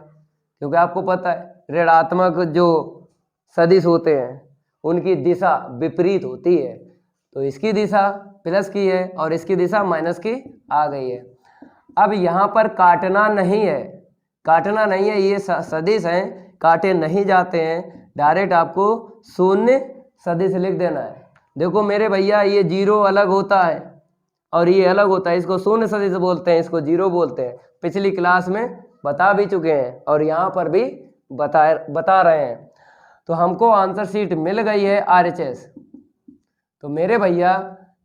क्योंकि आपको पता है ऋणात्मक जो सदिश होते हैं उनकी दिशा विपरीत होती है। तो इसकी दिशा प्लस की है और इसकी दिशा माइनस की आ गई है। अब यहाँ पर काटना नहीं है, काटना नहीं है, ये सदिश हैं, काटे नहीं जाते हैं, डायरेक्ट आपको शून्य सदिश लिख देना है। देखो मेरे भैया ये 0 अलग होता है और ये अलग होता है, इसको शून्य सदिश बोलते हैं, इसको 0 बोलते हैं। पिछली क्लास में बता भी चुके हैं और यहाँ पर भी बता रहे हैं। तो हमको आंसर शीट मिल गई है RHS। तो मेरे भैया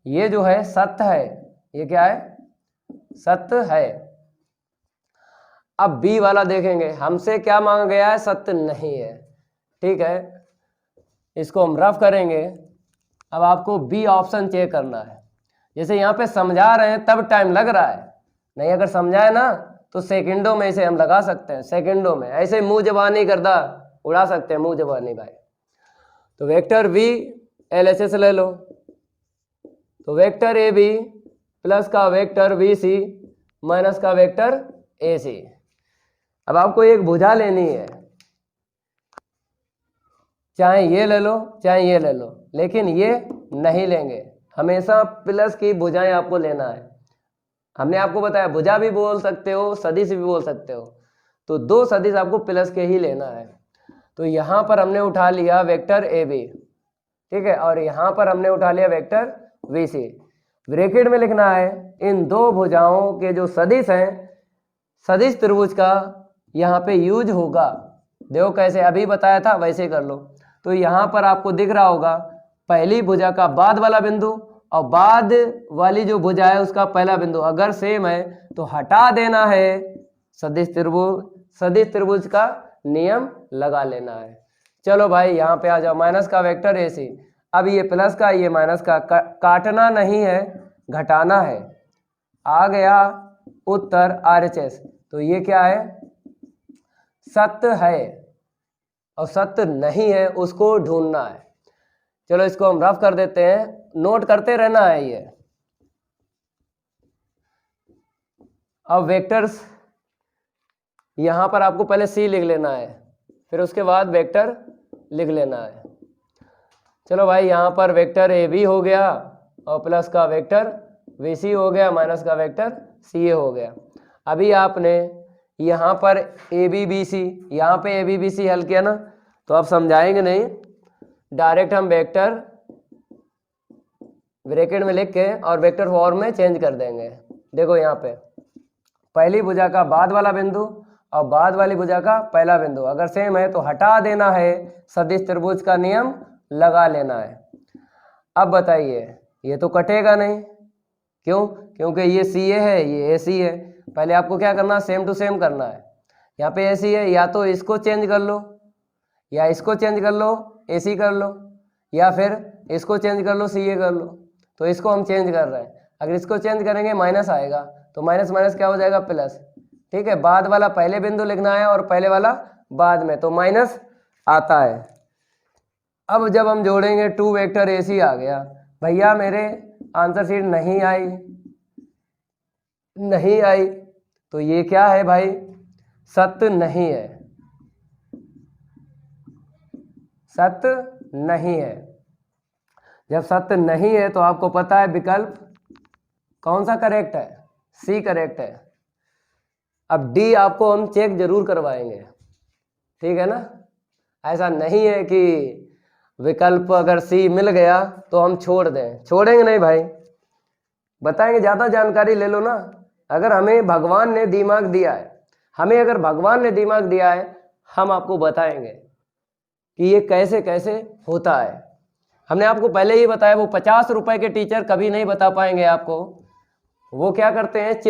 ये जो है सत्य है, ये क्या है, सत्य है। अब बी वाला देखेंगे, हमसे क्या मांगा गया है, सत्य नहीं है। ठीक है, इसको हम रफ करेंगे। अब आपको बी ऑप्शन चेक करना है। जैसे यहाँ पे समझा रहे हैं तब टाइम लग रहा है, नहीं अगर समझाए ना तो सेकंडों में इसे हम लगा सकते हैं, सेकंडों में ऐसे मुंह जबानी करदा उड़ा सकते हैं, मुंह जबानी भाई। तो वेक्टर वी एलएचएस ले लो, तो वेक्टर ए बी प्लस का वेक्टर वी सी माइनस का वेक्टर ए सी। अब आपको एक भुजा लेनी है, चाहे ये ले लो चाहे ये ले लो, लेकिन ये नहीं लेंगे, हमेशा प्लस की भुजाएं आपको लेना है। हमने आपको बताया भुजा भी बोल सकते हो, सदिश भी बोल सकते हो, तो दो सदिश आपको प्लस के ही लेना है। तो यहाँ पर हमने उठा लिया वेक्टर ए बी, ठीक है, और यहाँ पर हमने उठा लिया वेक्टर वी सी। ब्रैकेट में लिखना है इन दो भुजाओं के जो सदिश हैं, सदिश त्रिभुज का यहाँ पे यूज होगा। देखो कैसे अभी बताया था वैसे कर लो। तो यहाँ पर आपको दिख रहा होगा पहली भुजा का बाद वाला बिंदु और बाद वाली जो भुजा है उसका पहला बिंदु अगर सेम है तो हटा देना है, सदिश त्रिभुज का नियम लगा लेना है। चलो भाई यहाँ पे आ जाओ, माइनस का वेक्टर ए सी। अब ये प्लस का ये माइनस का काटना नहीं है, घटाना है। आ गया उत्तर RHS। तो ये क्या है, सत्य है, और सत्य नहीं है उसको ढूंढना है। चलो इसको हम रफ कर देते हैं, नोट करते रहना है ये। अब वेक्टर्स यहाँ पर आपको पहले सी लिख लेना है, फिर उसके बाद वेक्टर लिख लेना है। चलो भाई यहाँ पर वेक्टर ए बी हो गया और प्लस का वेक्टर वी सी हो गया, माइनस का वेक्टर सी ए हो गया। अभी आपने यहाँ पर ए बी बी सी, यहाँ पे ए बी बी सी हल किया ना, तो आप समझाएंगे नहीं, डायरेक्ट हम वेक्टर ब्रैकेट में लिख के और वेक्टर फॉर्म में चेंज कर देंगे। देखो यहाँ पे पहली भुजा का बाद वाला बिंदु और बाद वाली भुजा का पहला बिंदु अगर सेम है तो हटा देना है, सदिश त्रिभुज का नियम लगा लेना है। अब बताइए ये तो कटेगा नहीं, क्यों, क्योंकि ये सी ए है ये ए सी है। पहले आपको क्या करना, सेम टू सेम करना है। यहाँ पे ए सी है, या तो इसको चेंज कर लो या इसको चेंज कर लो ए सी कर लो, या फिर इसको चेंज कर लो सी ए कर लो। तो इसको हम चेंज कर रहे हैं, अगर इसको चेंज करेंगे माइनस आएगा, तो माइनस माइनस क्या हो जाएगा प्लस। ठीक है, बाद वाला पहले बिंदु लिखना है और पहले वाला बाद में, तो माइनस आता है। अब जब हम जोड़ेंगे टू वेक्टर ए सी आ गया। भैया मेरे आंसर शीट नहीं आई, तो ये क्या है भाई, सत्य नहीं है, सत्य नहीं है। जब सत्य नहीं है तो आपको पता है विकल्प कौन सा करेक्ट है, सी करेक्ट है। अब डी आपको हम चेक जरूर करवाएंगे, ठीक है ना। ऐसा नहीं है कि विकल्प अगर सी मिल गया तो हम छोड़ दें, छोड़ेंगे नहीं भाई, बताएंगे। ज़्यादा जानकारी ले लो ना। अगर हमें भगवान ने दिमाग दिया है, अगर भगवान ने दिमाग दिया है, हम आपको बताएंगे कि ये कैसे कैसे होता है। हमने आपको पहले ही बताया, वो 50 रुपए के टीचर कभी नहीं बता पाएंगे आपको। वो क्या करते हैं,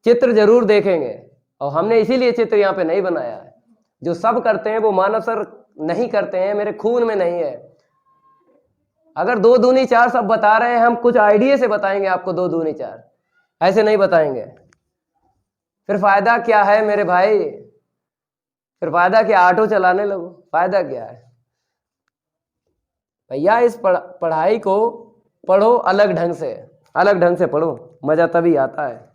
चित्र जरूर देखेंगे, और हमने इसीलिए चित्र यहाँ पे नहीं बनाया है। जो सब करते हैं वो मानव सर नहीं करते हैं, मेरे खून में नहीं है। अगर 2 दूनी 4 सब बता रहे हैं, हम कुछ आइडिया से बताएंगे आपको 2 दूनी 4, ऐसे नहीं बताएंगे। फिर फायदा क्या है मेरे भाई, फिर फायदा क्या, ऑटो चलाने लगो, फायदा क्या है भैया। इस पढ़ाई को पढ़ो अलग ढंग से पढ़ो, मजा तभी आता है।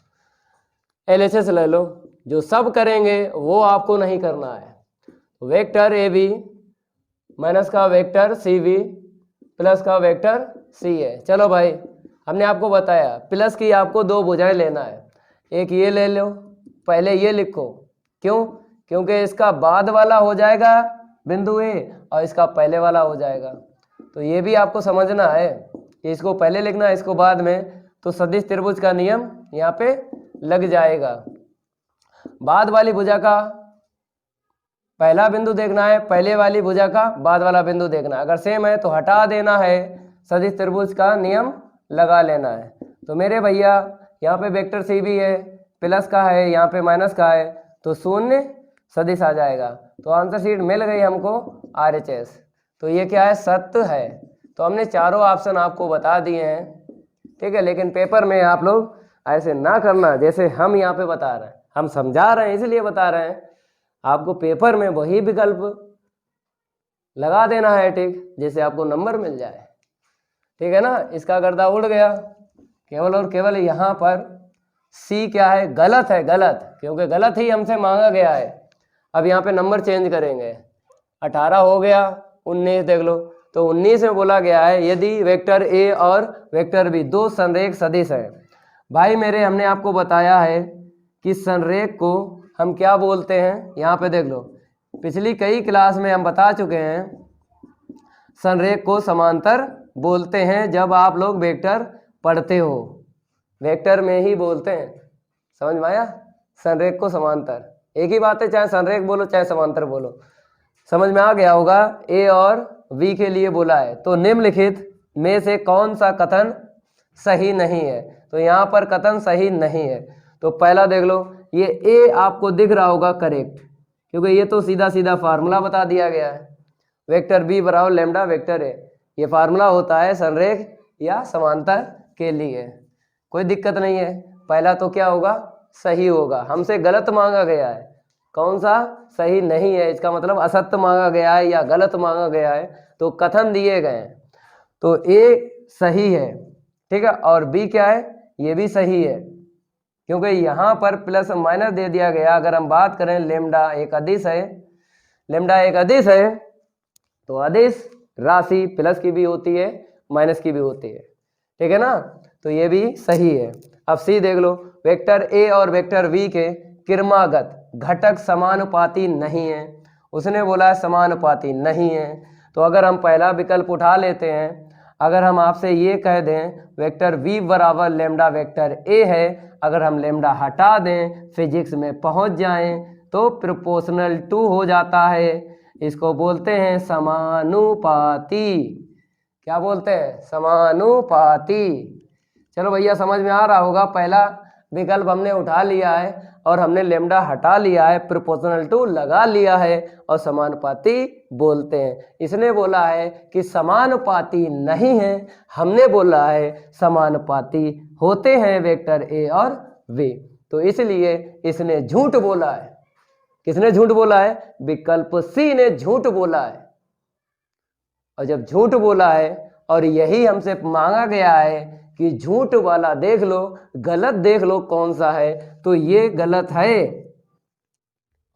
LHS ले लो, जो सब करेंगे वो आपको नहीं करना है। वेक्टर ए बी माइनस का वेक्टर सी बी प्लस का वेक्टर सी ए। चलो भाई हमने आपको बताया प्लस की आपको 2 भुजाएं लेना है, एक ये ले लो, पहले ये लिखो, क्यों, क्योंकि इसका बाद वाला हो जाएगा बिंदु ए और इसका पहले वाला हो जाएगा। तो ये भी आपको समझना है कि इसको पहले लिखना है इसको बाद में, तो सदिश त्रिभुज का नियम यहाँ पे लग जाएगा। बाद वाली भुजा का पहला बिंदु देखना है, पहले वाली भुजा का बाद वाला बिंदु देखना है। अगर सेम है तो हटा देना है, सदिश त्रिभुज का नियम लगा लेना है। तो मेरे भैया यहाँ पे वेक्टर सी भी है, प्लस का है, यहाँ पे माइनस का है, तो शून्य सदिश आ जाएगा। तो आंसर शीट मिल गई हमको RHS। तो ये क्या है, सत्य है। तो हमने चारों ऑप्शन आपको बता दिए हैं, ठीक है। लेकिन पेपर में आप लोग ऐसे ना करना जैसे हम यहाँ पे बता रहे हैं, हम समझा रहे हैं इसलिए बता रहे हैं, आपको पेपर में वही विकल्प लगा देना है, ठीक, जैसे आपको नंबर मिल जाए, ठीक है ना। इसका गर्दा उड़ गया। केवल और केवल यहाँ पर सी क्या है, गलत है, गलत, क्योंकि गलत ही हमसे मांगा गया है। अब यहाँ पे नंबर चेंज करेंगे, 18 हो गया, 19 देख लो। तो 19 में बोला गया है यदि वेक्टर ए और वेक्टर बी दो संरेख सदिश है। भाई मेरे, हमने आपको बताया है कि संरेख को हम क्या बोलते हैं, यहाँ पे देख लो, पिछली कई क्लास में हम बता चुके हैं, संरेख को समांतर बोलते हैं। जब आप लोग वेक्टर पढ़ते हो, वेक्टर में ही बोलते हैं, समझ में आया। संरेख को समांतर, एक ही बात है, चाहे संरेख बोलो चाहे समांतर बोलो, समझ में आ गया होगा। ए और बी के लिए बोला है। तो निम्नलिखित में से कौन सा कथन सही नहीं है, तो यहाँ पर कथन सही नहीं है। तो पहला देख लो, ये ए आपको दिख रहा होगा करेक्ट, क्योंकि ये तो सीधा सीधा फार्मूला बता दिया गया है, वेक्टर बी बराबर लैम्डा वेक्टर ए, ये फार्मूला होता है संरेख या समांतर के लिए, कोई दिक्कत नहीं है। पहला तो क्या होगा, सही होगा। हमसे गलत मांगा गया है, कौन सा सही नहीं है, इसका मतलब असत्य मांगा गया है या गलत मांगा गया है, तो कथन दिए गए हैं। तो ए सही है, ठीक है, और बी क्या है, ये भी सही है, क्योंकि यहाँ पर प्लस माइनस दे दिया गया। अगर हम बात करें लेम्डा एक अदिश है, लेम्डा एक अदिश है, तो अदिश राशि प्लस की भी होती है माइनस की भी होती है, ठीक है ना। तो ये भी सही है। अब सी देख लो, वेक्टर ए और वेक्टर वी के क्रमागत घटक समानुपाती नहीं है, उसने बोला है समानुपाती नहीं है। तो अगर हम पहला विकल्प उठा लेते हैं, अगर हम आपसे ये कह दें वेक्टर v बराबर लेम्डा वेक्टर a है, अगर हम लेम्डा हटा दें, फिजिक्स में पहुंच जाएं, तो प्रोपोर्शनल टू हो जाता है। इसको बोलते हैं समानुपाती। क्या बोलते हैं, समानुपाती। चलो भैया समझ में आ रहा होगा, पहला विकल्प हमने उठा लिया है और हमने लेम्डा हटा लिया है, प्रोपोर्शनल टू लगा लिया है और समानुपाती बोलते हैं। इसने बोला है कि समानुपाती नहीं है, हमने बोला है समानुपाती होते हैं वेक्टर ए और वी। तो इसलिए इसने झूठ बोला है। किसने झूठ बोला है, विकल्प सी ने झूठ बोला है। और जब झूठ बोला है और यही हमसे मांगा गया है कि झूठ वाला देख लो, गलत देख लो कौन सा है, तो ये गलत है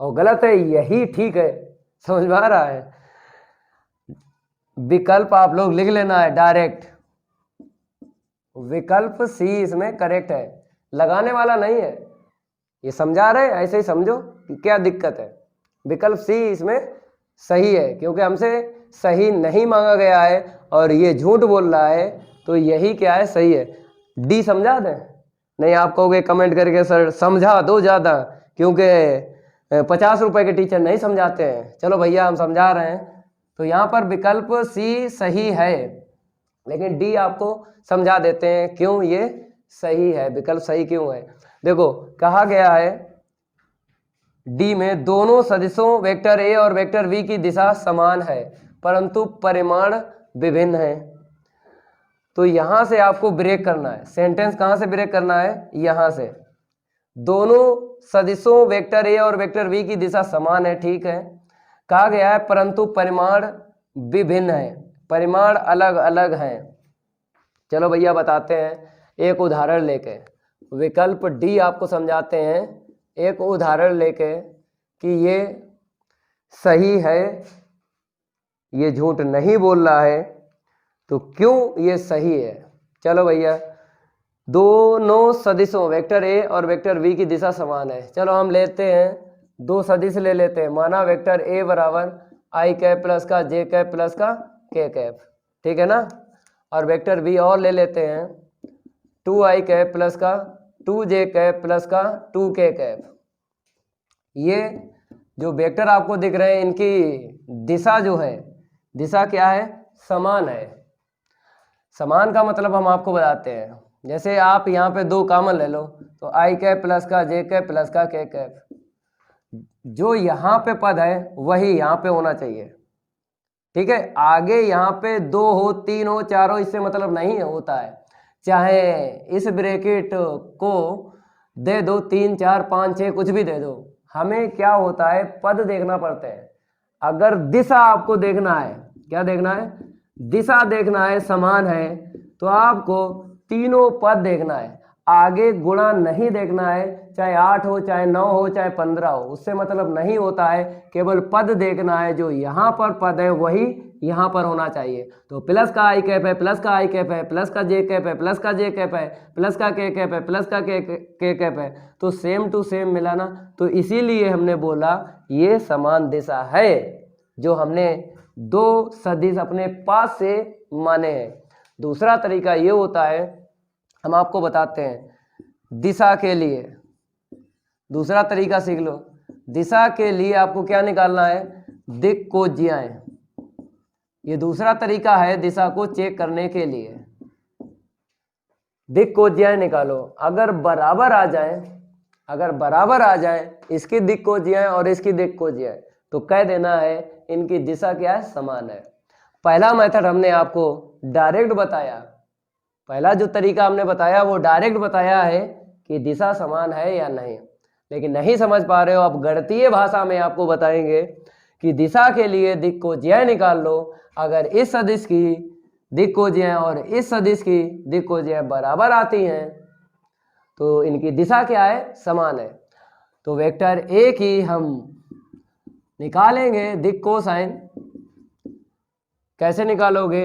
और गलत है यही ठीक है, समझ में आ रहा है। विकल्प आप लोग लिख लेना है डायरेक्ट, विकल्प सी इसमें करेक्ट है, लगाने वाला नहीं है। ये समझा रहे, ऐसे ही समझो कि क्या दिक्कत है। विकल्प सी इसमें सही है, क्योंकि हमसे सही नहीं मांगा गया है और ये झूठ बोल रहा है, तो यही क्या है, सही है। डी समझा दें, नहीं आप कहोगे कमेंट करके सर समझा दो ज़्यादा, क्योंकि 50 रुपए के टीचर नहीं समझाते हैं। चलो भैया हम समझा रहे हैं। तो यहाँ पर विकल्प सी सही है, लेकिन डी आपको समझा देते हैं क्यों ये सही है, विकल्प सही क्यों है। देखो कहा गया है डी में दोनों सदिशों वेक्टर ए और वेक्टर वी की दिशा समान है परंतु परिमाण विभिन्न है। तो यहां से आपको ब्रेक करना है, सेंटेंस कहां से ब्रेक करना है, यहां से। दोनों सदिशों वेक्टर ए और वेक्टर वी की दिशा समान है, ठीक है, कहा गया है परंतु परिमाण विभिन्न है, परिमाण अलग अलग हैं। चलो भैया बताते हैं एक उदाहरण लेके, विकल्प डी आपको समझाते हैं एक उदाहरण लेके कि ये सही है, ये झूठ नहीं बोल रहा है, तो क्यों ये सही है। चलो भैया, दोनों सदिशों वेक्टर ए और वेक्टर वी की दिशा समान है। चलो हम लेते हैं दो सदिश ले लेते हैं, माना वेक्टर ए बराबर आई कैप प्लस का जे कैप प्लस का के कैप, ठीक है ना, और वेक्टर वी और ले लेते हैं 2i कैप प्लस का 2j कैप प्लस का 2k कैप। ये जो वेक्टर आपको दिख रहे हैं इनकी दिशा जो है, दिशा क्या है, समान है। समान का मतलब हम आपको बताते हैं। जैसे आप यहाँ पे दो कॉमन ले लो, तो आई कैप प्लस का जे कैप प्लस का के कैप, जो यहाँ पे पद है वही यहाँ पे होना चाहिए। ठीक है, आगे यहाँ पे 2 हो 3 हो 4 हो इससे मतलब नहीं होता है। चाहे इस ब्रैकेट को दे दो 3 4 5 6 कुछ भी दे दो, हमें क्या होता है पद देखना पड़ता है। अगर दिशा आपको देखना है, क्या देखना है, दिशा देखना है, समान है, तो आपको तीनों पद देखना है, आगे गुणा नहीं देखना है। चाहे 8 हो चाहे 9 हो चाहे 15 हो, उससे मतलब नहीं होता है, केवल पद देखना है। जो यहाँ पर पद है वही यहाँ पर होना चाहिए। तो प्लस का आई कैप है, प्लस का आई कैप है, प्लस का जे कैप है, प्लस का जे कैप है, प्लस का के कैप है, प्लस का के कैप है, तो सेम टू सेम मिला ना। तो इसीलिए हमने बोला ये समान दिशा है, जो हमने दो सदिश अपने पास से माने हैं। दूसरा तरीका ये होता है, हम आपको बताते हैं दिशा के लिए। दूसरा तरीका सीख लो। दिशा के लिए आपको क्या निकालना है, दिक् कोज्याएं। ये दूसरा तरीका है दिशा को चेक करने के लिए। दिक् कोज्याएं निकालो, अगर बराबर आ जाए, अगर बराबर आ जाए इसकी दिक् कोज्याएं और इसकी दिक् कोज्याएं, तो कह देना है इनकी दिशा क्या है, समान है। पहला मेथड हमने आपको डायरेक्ट बताया, पहला जो तरीका हमने बताया वो डायरेक्ट बताया है कि दिशा समान है या नहीं। लेकिन नहीं समझ पा रहे हो, अब गणितीय भाषा में आपको बताएंगे कि दिशा के लिए दिक् कोज्याएं निकाल लो। अगर इस सदिश की दिक् कोज्याएं और इस सदिश की दिक् कोज्याएं बराबर आती हैं तो इनकी दिशा क्या है, समान है। तो वेक्टर ए की हम निकालेंगे दिक् कोसाइन। कैसे निकालोगे,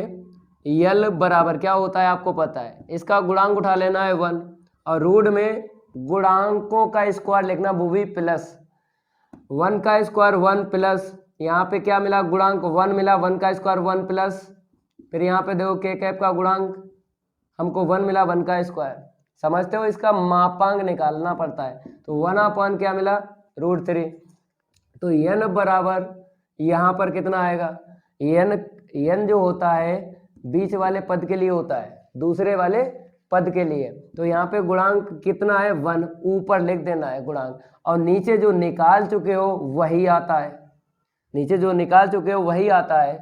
यल बराबर क्या होता है आपको पता है, इसका गुणांक उठा लेना है 1 और रूट में गुणांकों का स्क्वायर लिखना, वो भी प्लस 1 का स्क्वायर 1 प्लस, यहाँ पे क्या मिला, गुणांक 1 मिला, 1 का स्क्वायर 1 प्लस, फिर यहाँ पे देखो के कैप का गुणांक हमको 1 मिला, 1 का स्क्वायर। समझते हो, इसका मापांक निकालना पड़ता है। तो 1/, क्या मिला, √3। तो n बराबर यहाँ पर कितना आएगा, n जो होता है बीच वाले पद के लिए होता है, दूसरे वाले पद के लिए। तो यहाँ पे गुणांक कितना है, 1, ऊपर लिख देना है गुणांक, और नीचे जो निकाल चुके हो वही आता है, नीचे जो निकाल चुके हो वही आता है।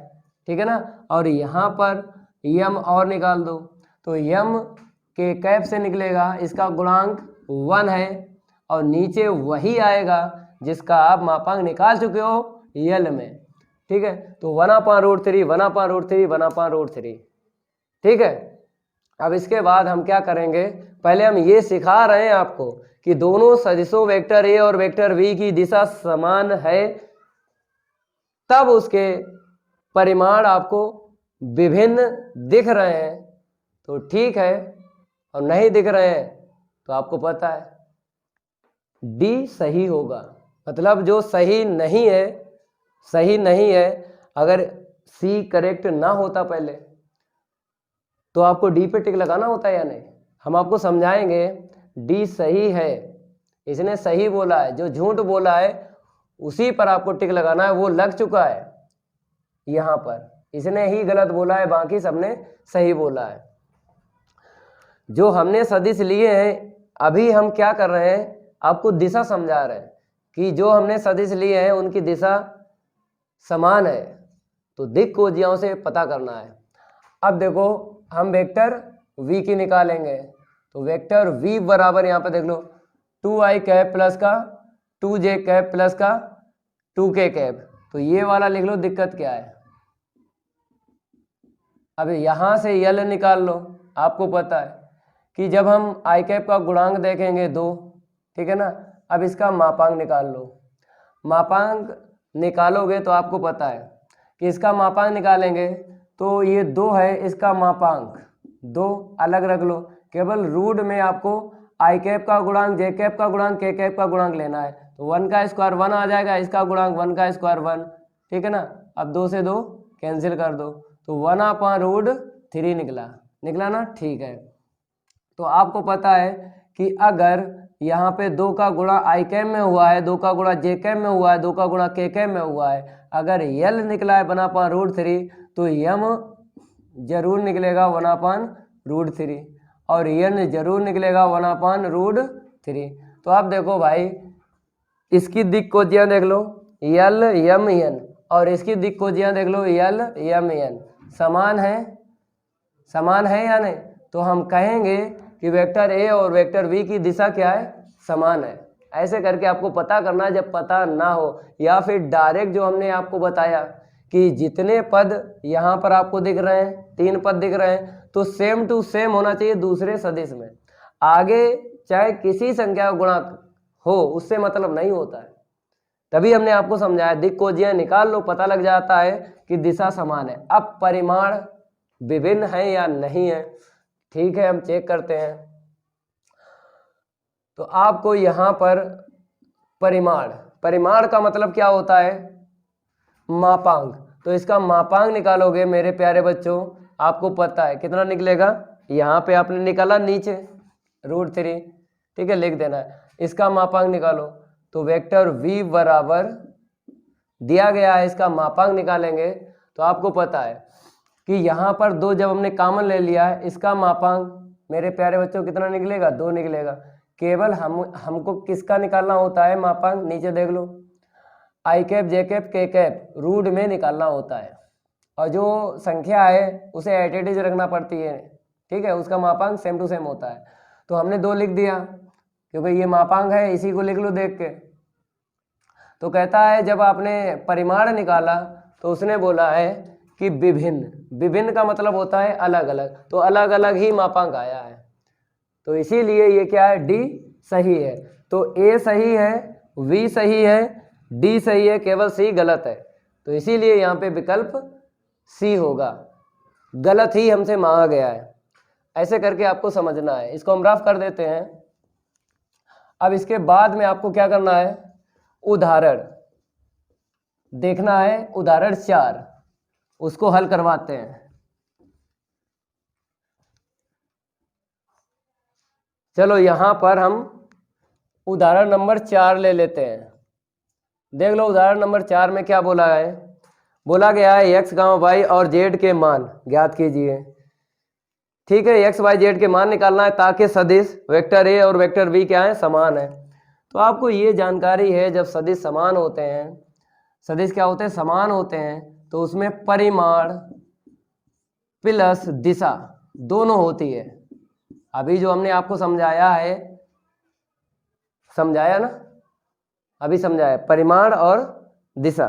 ठीक है ना। और यहाँ पर यम और निकाल दो, तो यम के कैप से निकलेगा, इसका गुणांक 1 है और नीचे वही आएगा जिसका आप मापांक निकाल चुके हो यल में। ठीक है, तो 1/√3 1/√3 1/√3। ठीक है, अब इसके बाद हम क्या करेंगे, पहले हम ये सिखा रहे हैं आपको कि दोनों सदिशों वेक्टर ए और वेक्टर वी की दिशा समान है, तब उसके परिमाण आपको विभिन्न दिख रहे हैं तो ठीक है, और नहीं दिख रहे हैं तो आपको पता है डी सही होगा। मतलब जो सही नहीं है, सही नहीं है, अगर सी करेक्ट ना होता पहले तो आपको डी पे टिक लगाना होता है या नहीं। हम आपको समझाएंगे डी सही है, इसने सही बोला है, जो झूठ बोला है उसी पर आपको टिक लगाना है, वो लग चुका है यहाँ पर, इसने ही गलत बोला है, बाकी सबने सही बोला है। जो हमने सदिश लिए हैं, अभी हम क्या कर रहे हैं, आपको दिशा समझा रहे हैं कि जो हमने सदिश लिए हैं उनकी दिशा समान है, तो दिक् कोज्याओं से पता करना है। अब देखो हम वेक्टर v की निकालेंगे, तो वेक्टर v बराबर यहाँ पे देख लो 2i कैप प्लस का 2j कैप प्लस का 2k कैप। तो ये वाला लिख लो, दिक्कत क्या है। अब यहाँ से यल निकाल लो, आपको पता है कि जब हम आई कैप का गुणांक देखेंगे 2, ठीक है ना। अब इसका मापांक निकाल लो, मापांक निकालोगे तो आपको पता है कि इसका मापांक निकालेंगे तो ये 2 है, इसका मापांक 2 अलग रख लो, केवल रूट में आपको आई कैप का गुणांक, जे कैप का गुणांक, के कैप का गुणांक लेना है। तो 1 का स्क्वायर 1 आ जाएगा, इसका गुणांक 1 का स्क्वायर 1, ठीक है ना। अब 2 से 2 कैंसिल कर दो, तो 1/√3 निकला ना, ठीक है। तो आपको पता है कि अगर यहाँ पे 2 का गुणा आई कैप में हुआ है, 2 का गुणा जे कैप में हुआ है, 2 का गुणा के कैप में हुआ है, अगर यल निकला है 1/√3 तो यम जरूर निकलेगा 1/√3 और n जरूर निकलेगा 1/√3। तो आप देखो भाई, इसकी दिक् कोजियां देख लो यल यम एन, और इसकी दिक् कोजियां देख लो यल यम एन, समान है या नहीं? तो हम कहेंगे कि वेक्टर ए और वेक्टर वी की दिशा क्या है, समान है। ऐसे करके आपको पता करना है जब पता ना हो, या फिर डायरेक्ट जो हमने आपको बताया कि जितने पद यहाँ पर आपको दिख रहे हैं, 3 पद दिख रहे हैं, तो सेम टू सेम होना चाहिए दूसरे सदिश में। आगे चाहे किसी संख्या का गुणा हो, उससे मतलब नहीं होता है। तभी हमने आपको समझाया दिक् कोजियां निकाल लो, पता लग जाता है कि दिशा समान है। अब परिमाण विभिन्न है या नहीं है, ठीक है, हम चेक करते हैं। तो आपको यहाँ पर परिमाण का मतलब क्या होता है, मापांक। तो इसका मापांक निकालोगे मेरे प्यारे बच्चों, आपको पता है कितना निकलेगा, यहाँ पे आपने निकाला नीचे √3, ठीक है, लिख देना है। इसका मापांक निकालो, तो वेक्टर v बराबर दिया गया है, इसका मापांक निकालेंगे तो आपको पता है कि यहाँ पर 2 जब हमने कॉमन ले लिया है, इसका मापांक मेरे प्यारे बच्चों कितना निकलेगा, 2 निकलेगा। केवल हमको किसका निकालना होता है मापांक, नीचे देख लो, आई कैप जे कैप के कैप रूट में निकालना होता है, और जो संख्या है उसे एटेडिज रखना पड़ती है, ठीक है, उसका मापांक सेम टू सेम होता है। तो हमने 2 लिख दिया क्योंकि ये मापांक है, इसी को लिख लो देख के। तो कहता है जब आपने परिमाण निकाला तो उसने बोला है कि विभिन्न का मतलब होता है अलग अलग, तो अलग अलग ही मापांक आया है, तो इसीलिए ये क्या है, डी सही है। तो ए सही है, वी सही है, डी सही है, केवल सी गलत है। तो इसीलिए यहाँ पे विकल्प सी होगा, गलत ही हमसे मांगा गया है। ऐसे करके आपको समझना है। इसको हम रफ कर देते हैं। अब इसके बाद में आपको क्या करना है, उदाहरण देखना है, उदाहरण 4 उसको हल करवाते हैं। चलो यहाँ पर हम उदाहरण नंबर 4 ले लेते हैं। देख लो उदाहरण नंबर 4 में क्या बोला है, बोला गया है x, y और z के मान ज्ञात कीजिए। ठीक है, x, y, z के मान निकालना है ताकि सदिश वेक्टर a और वेक्टर v क्या है, समान है। तो आपको ये जानकारी है, जब सदिश समान होते हैं, सदिश क्या होते हैं, समान होते हैं, तो उसमें परिमाण प्लस दिशा दोनों होती है। अभी जो हमने आपको समझाया है, समझाया ना, अभी समझाया परिमाण और दिशा।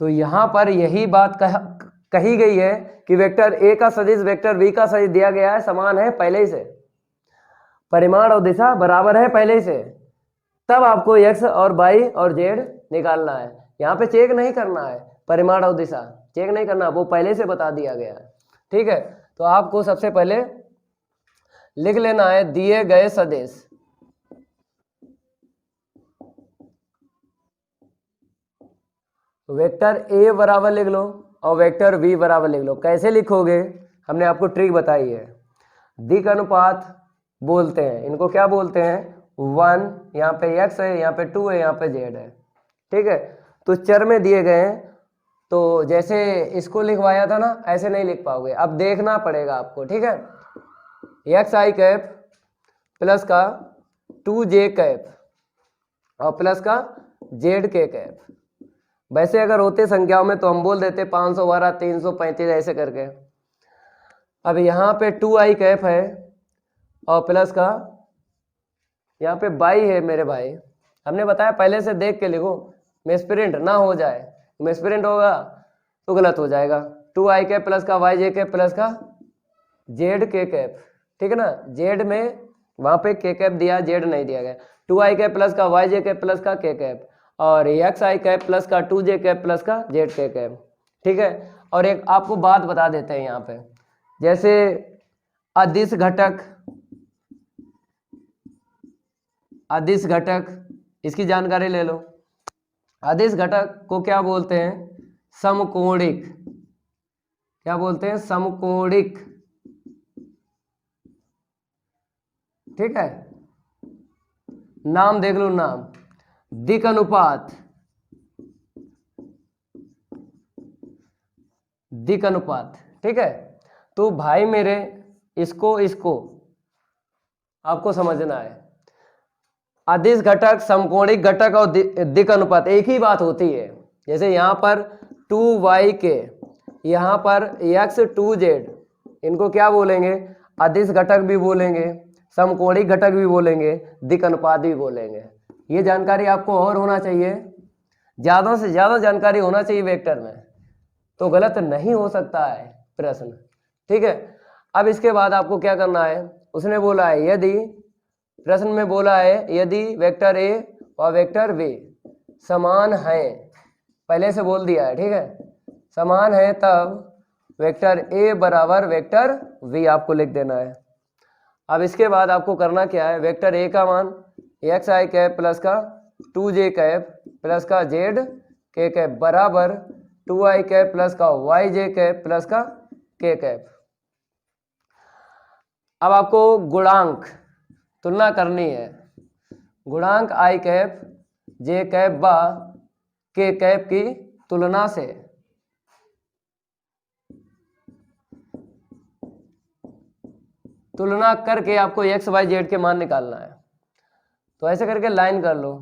तो यहां पर यही बात कही गई है कि वेक्टर ए का सदिश वेक्टर वी का सदिश दिया गया है, समान है पहले ही से, परिमाण और दिशा बराबर है पहले ही से, तब आपको एक्स और वाई और जेड निकालना है। यहाँ पे चेक नहीं करना है, परिमाण और दिशा चेक नहीं करना, वो पहले से बता दिया गया है। ठीक है, तो आपको सबसे पहले लिख लेना है दिए गए सदिश, वेक्टर ए बराबर लिख लो और वेक्टर वी बराबर लिख लो। कैसे लिखोगे, हमने आपको ट्रिक बताई है। दिक् अनुपात बोलते हैं इनको, क्या बोलते हैं, 1, यहाँ पे x है, यहाँ पे 2 है, यहाँ पे z है। ठीक है, तो चर में दिए गए हैं, तो जैसे इसको लिखवाया था ना, ऐसे नहीं लिख पाओगे, अब देखना पड़ेगा आपको। ठीक है, एक्स आई कैप प्लस का 2j कैप और प्लस का z के कैप। वैसे अगर होते संख्याओं में तो हम बोल देते 512, 335 ऐसे करके। अब यहाँ पे 2i कैप है और प्लस का यहाँ पे बाई है मेरे भाई, हमने बताया पहले से देख के लिखो, मिसप्रिंट ना हो जाए, मिसप्रिंट होगा तो गलत हो जाएगा। 2i कैप प्लस का yj कैप प्लस का z के कैप। ठीक है ना, z में वहाँ पे के कैप दिया, z नहीं दिया गया। 2i कैप प्लस का yj कैप प्लस का के कैप और xi कैप प्लस का 2j कैप प्लस का z के कैप। ठीक है, और एक आपको बात बता देते हैं यहाँ पे, जैसे अदिश घटक, अदिश घटक इसकी जानकारी ले लो। अदिश घटक को क्या बोलते हैं, समकोणिक, क्या बोलते हैं, समकोणिक। ठीक है, नाम देख लो, नाम दिक् अनुपात, दिक् अनुपात, ठीक है। तो भाई मेरे इसको आपको समझना है, अदिश घटक, समकोणिक घटक और दिक् अनुपात एक ही बात होती है। जैसे यहाँ पर 2y के, यहाँ पर x 2z, इनको क्या बोलेंगे, अदिश घटक भी बोलेंगे, समकोणिक घटक भी बोलेंगे, दिक् अनुपात भी बोलेंगे। ये जानकारी आपको और होना चाहिए, ज़्यादा से ज़्यादा जानकारी होना चाहिए वेक्टर में, तो गलत नहीं हो सकता है प्रश्न, ठीक है। अब इसके बाद आपको क्या करना है, उसने बोला है यदि, प्रश्न में बोला है यदि वेक्टर ए और वेक्टर बी समान हैं, पहले से बोल दिया है, ठीक है, समान है, तब वेक्टर ए बराबर वेक्टर बी आपको लिख देना है। अब इसके बाद आपको करना क्या है, वेक्टर ए का मान एक्स आई कैप प्लस का 2j कैप प्लस का जेड के कैप बराबर 2i कैप प्लस का वाई जे कैप प्लस का के कैप। अब आपको गुणांक तुलना करनी है, गुणांक आई कैप जे कैप बा के कैप की तुलना से तुलना करके आपको एक्स वाई जेड के मान निकालना है। तो ऐसे करके लाइन कर लो,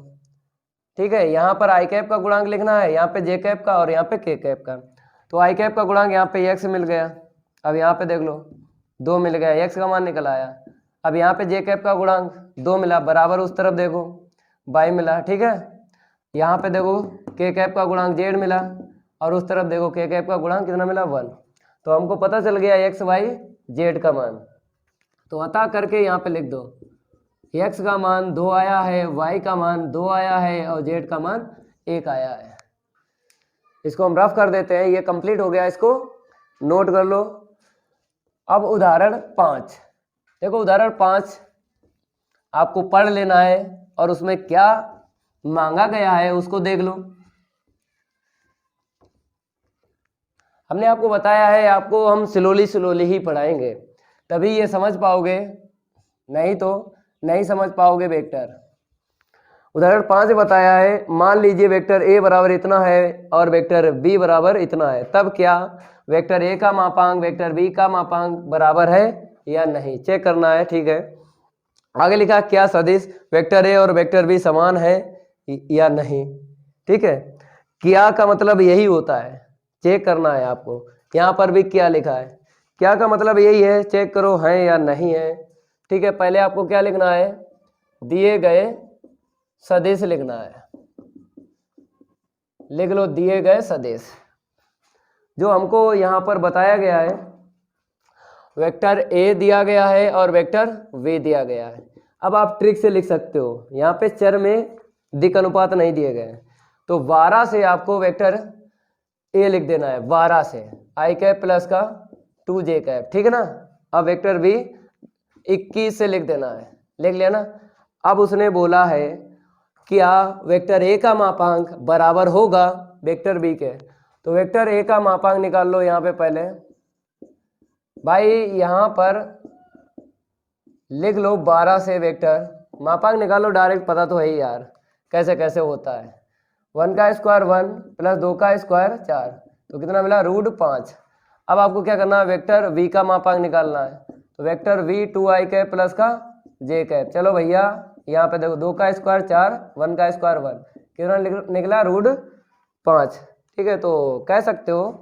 ठीक है। यहाँ पर आई कैप का गुणांक लिखना है, यहाँ पे जे कैप का और यहाँ पे के कैप का। तो आई कैप का गुणांक यहाँ पे एक्स मिल गया, अब यहाँ पे देख लो 2 मिल गया, एक्स का मान निकल आया। अब यहाँ पे जे कैप का गुणांक 2 मिला, बराबर उस तरफ देखो बाई मिला, ठीक है। यहाँ पे देखो के कैप का गुणांक जेड मिला और उस तरफ देखो के कैप का गुणांक कितना मिला 1। तो हमको पता चल गया एक्स वाई जेड का मान। तो अतः करके यहाँ पे लिख दो x का मान 2 आया है, y का मान 2 आया है और z का मान 1 आया है। इसको हम रफ कर देते हैं, ये कंप्लीट हो गया, इसको नोट कर लो। अब उदाहरण 5 देखो, उदाहरण 5 आपको पढ़ लेना है और उसमें क्या मांगा गया है उसको देख लो। हमने आपको बताया है, आपको हम स्लोली ही पढ़ाएंगे, तभी ये समझ पाओगे, नहीं तो नहीं समझ पाओगे वेक्टर। उदाहरण 5 बताया है, मान लीजिए वेक्टर ए बराबर इतना है और वेक्टर बी बराबर इतना है, तब क्या वेक्टर ए का मापांक वेक्टर बी का मापांक बराबर है या नहीं, चेक करना है, ठीक है। आगे लिखा क्या सदिश वेक्टर ए और वेक्टर बी समान है या नहीं, ठीक है। क्या का मतलब यही होता है, चेक करना है आपको। यहाँ पर भी क्या लिखा है, क्या का मतलब यही है, चेक करो है या नहीं है, ठीक है। पहले आपको क्या लिखना है, दिए गए सदिश लिखना है, लिख लो दिए गए सदिश। जो हमको यहाँ पर बताया गया है, वेक्टर ए दिया गया है और वेक्टर वी दिया गया है। अब आप ट्रिक से लिख सकते हो, यहाँ पे चर में दिक् अनुपात नहीं दिए गए हैं, तो 12 से आपको वेक्टर ए लिख देना है, 12 से आई कैप प्लस का 2j कैप, ठीक है ना। अब वेक्टर बी 21 से लिख देना है, लिख लिया ना। अब उसने बोला है क्या वेक्टर ए का मापांक बराबर होगा वेक्टर बी के, तो वेक्टर ए का मापांक निकाल लो। यहाँ पे पहले भाई यहाँ पर लिख लो 12 से वेक्टर मापांक निकालो, डायरेक्ट पता तो है ही यार कैसे कैसे होता है। 1 का स्क्वायर 1 प्लस 2 का स्क्वायर 4, तो कितना मिला √5। अब आपको क्या करना है, वेक्टर वी का मापांक निकालना है, तो vector V 2i cap plus का जे कैप। चलो भैया यहाँ पे देखो 2 का स्क्वायर 4, 1 का स्क्वायर 1, कितना निकला √5, ठीक है। तो कह सकते हो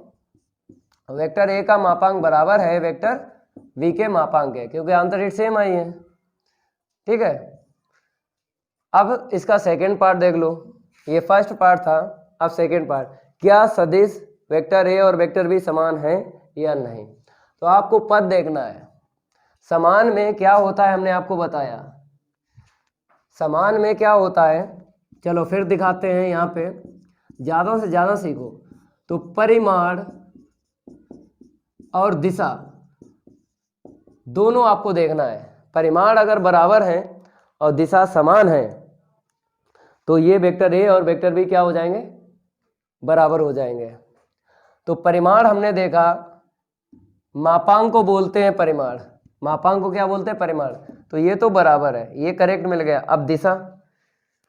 वेक्टर ए का मापांक बराबर है वेक्टर वी के मापांक के, क्योंकि आंसर शीट सेम आई है, ठीक है। अब इसका सेकेंड पार्ट देख लो, ये फर्स्ट पार्ट था, अब सेकेंड पार्ट, क्या सदिश वेक्टर ए और वेक्टर बी समान है या नहीं। तो आपको पद देखना है, समान में क्या होता है हमने आपको बताया, समान में क्या होता है। चलो फिर दिखाते हैं, यहाँ पे ज़्यादा से ज़्यादा सीखो। तो परिमाण और दिशा दोनों आपको देखना है, परिमाण अगर बराबर हैं और दिशा समान है तो ये वेक्टर ए और वेक्टर बी क्या हो जाएंगे, बराबर हो जाएंगे। तो परिमाण हमने देखा, मापांक को बोलते हैं परिमाण, मापांक को क्या बोलते हैं, परिमाण। तो ये तो बराबर है, ये करेक्ट मिल गया। अब दिशा,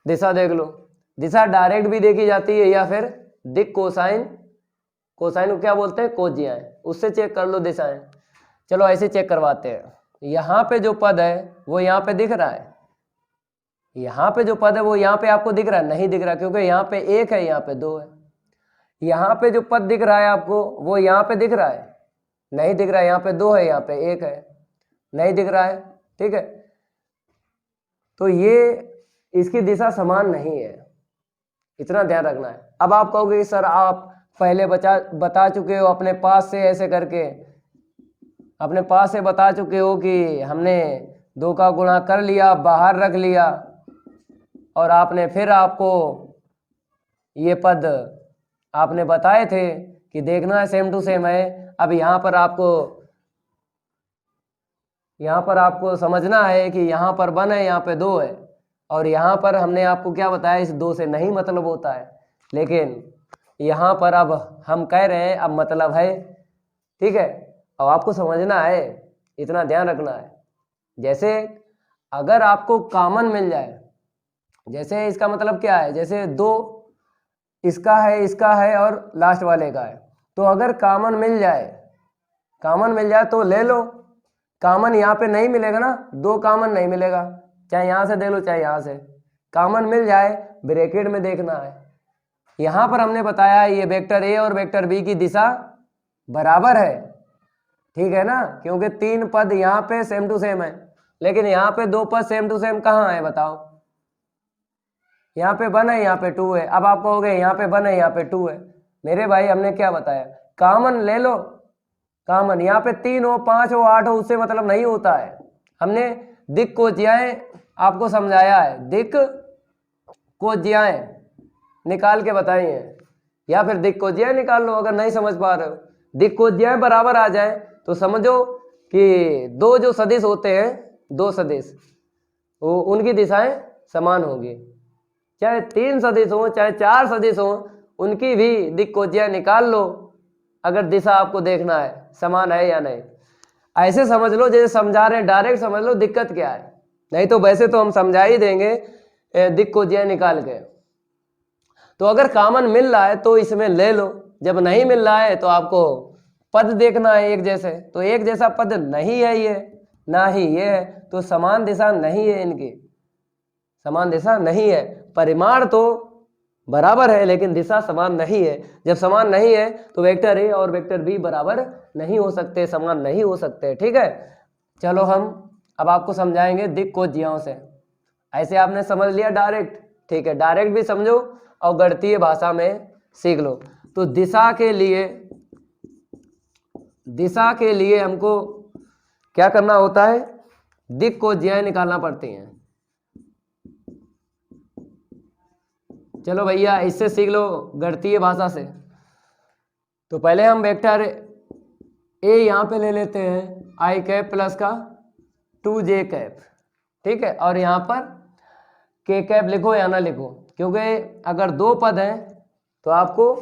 दिशा देख लो, दिशा डायरेक्ट भी देखी जाती है या फिर दिक् कोसाइन कोसाइन को क्या बोलते हैं, कोजियाएं, उससे चेक कर लो दिशाएं। चलो ऐसे चेक करवाते हैं। यहाँ पे जो पद है वो यहाँ पे दिख रहा है, यहाँ पे जो पद है वो यहाँ पे आपको दिख रहा है, नहीं दिख रहा, क्योंकि यहाँ पे 1 है, यहाँ पे 2 है। यहाँ पे जो पद दिख रहा है आपको वो यहाँ पे दिख रहा है, नहीं दिख रहा है, यहाँ पे 2 है, यहाँ पे 1 है, नहीं दिख रहा है, ठीक है। तो ये इसकी दिशा समान नहीं है, इतना ध्यान रखना है। अब आप कहोगे सर आप पहले बता चुके हो अपने पास से ऐसे करके, अपने पास से बता चुके हो कि हमने 2 का गुणा कर लिया, बाहर रख लिया, और आपने फिर आपको ये पद आपने बताए थे कि देखना है सेम टू सेम है। अब यहाँ पर आपको समझना है कि यहाँ पर 1 है, यहाँ पे 2 है, और यहाँ पर हमने आपको क्या बताया, इस 2 से नहीं मतलब होता है, लेकिन यहाँ पर अब हम कह रहे हैं अब मतलब है, ठीक है। अब आपको समझना है, इतना ध्यान रखना है। जैसे अगर आपको कॉमन मिल जाए, जैसे इसका मतलब क्या है, जैसे 2 इसका है और लास्ट वाले का है, तो अगर कॉमन मिल जाए तो ले लो। कॉमन यहाँ पे नहीं मिलेगा ना, 2 कॉमन नहीं मिलेगा, चाहे यहाँ से दे लो चाहे यहाँ से, कॉमन मिल जाए ब्रैकेट में देखना है। यहाँ पर हमने बताया ये वेक्टर ए और वेक्टर बी की दिशा बराबर है, ठीक है ना, क्योंकि 3 पद यहाँ पे सेम टू सेम है, लेकिन यहाँ पे 2 पद सेम टू सेम कहाँ है बताओ, यहाँ पे 1 है, यहाँ पे 2 है। अब आप कहोगे यहाँ पे 1 है, यहाँ पे 2 है, मेरे भाई हमने क्या बताया, कॉमन ले लो। कॉमन यहाँ पे 3 हो, 5 हो, 8 हो, उससे मतलब नहीं होता है। हमने दिक् कोज्याएं आपको समझाया है, दिक् कोज्याएं निकाल के बताई हैं, या फिर दिक् कोज्याएं निकाल लो अगर नहीं समझ पा रहे हो। दिक् कोज्याएं बराबर आ जाए तो समझो कि 2 जो सदिश होते हैं, 2 सदिश, वो उनकी दिशाएं समान होंगी, चाहे 3 सदिश हो चाहे 4 सदिश हो, उनकी भी दिक् कोज्याएं निकाल लो अगर दिशा आपको देखना है समान है या नहीं। ऐसे समझ लो जैसे समझा रहे हैं, डायरेक्ट समझ लो दिक्कत क्या है, नहीं तो वैसे तो हम समझा ही देंगे दिक् कोज्याएं निकाल के। तो अगर कॉमन मिल रहा है तो इसमें ले लो, जब नहीं मिल रहा है तो आपको पद देखना है एक जैसे, तो एक जैसा पद नहीं है ये, ना ही ये है, तो समान दिशा नहीं है, इनकी समान दिशा नहीं है। परिमाण तो बराबर है लेकिन दिशा समान नहीं है। जब समान नहीं है तो वेक्टर ए और वेक्टर बी बराबर नहीं हो सकते, समान नहीं हो सकते, ठीक है। चलो हम अब आपको समझाएंगे दिक् कोज्याओं से। ऐसे आपने समझ लिया डायरेक्ट, ठीक है, डायरेक्ट भी समझो और गणितीय भाषा में सीख लो। तो दिशा के लिए हमको क्या करना होता है, दिक् कोज्याएं निकालना पड़ती हैं। चलो भैया इससे सीख लो गणितीय भाषा से। तो पहले हम वेक्टर ए यहाँ पे ले लेते हैं, आई कैप प्लस का 2j कैप, ठीक है, और यहाँ पर के कैप लिखो या ना लिखो, क्योंकि अगर 2 पद हैं तो आपको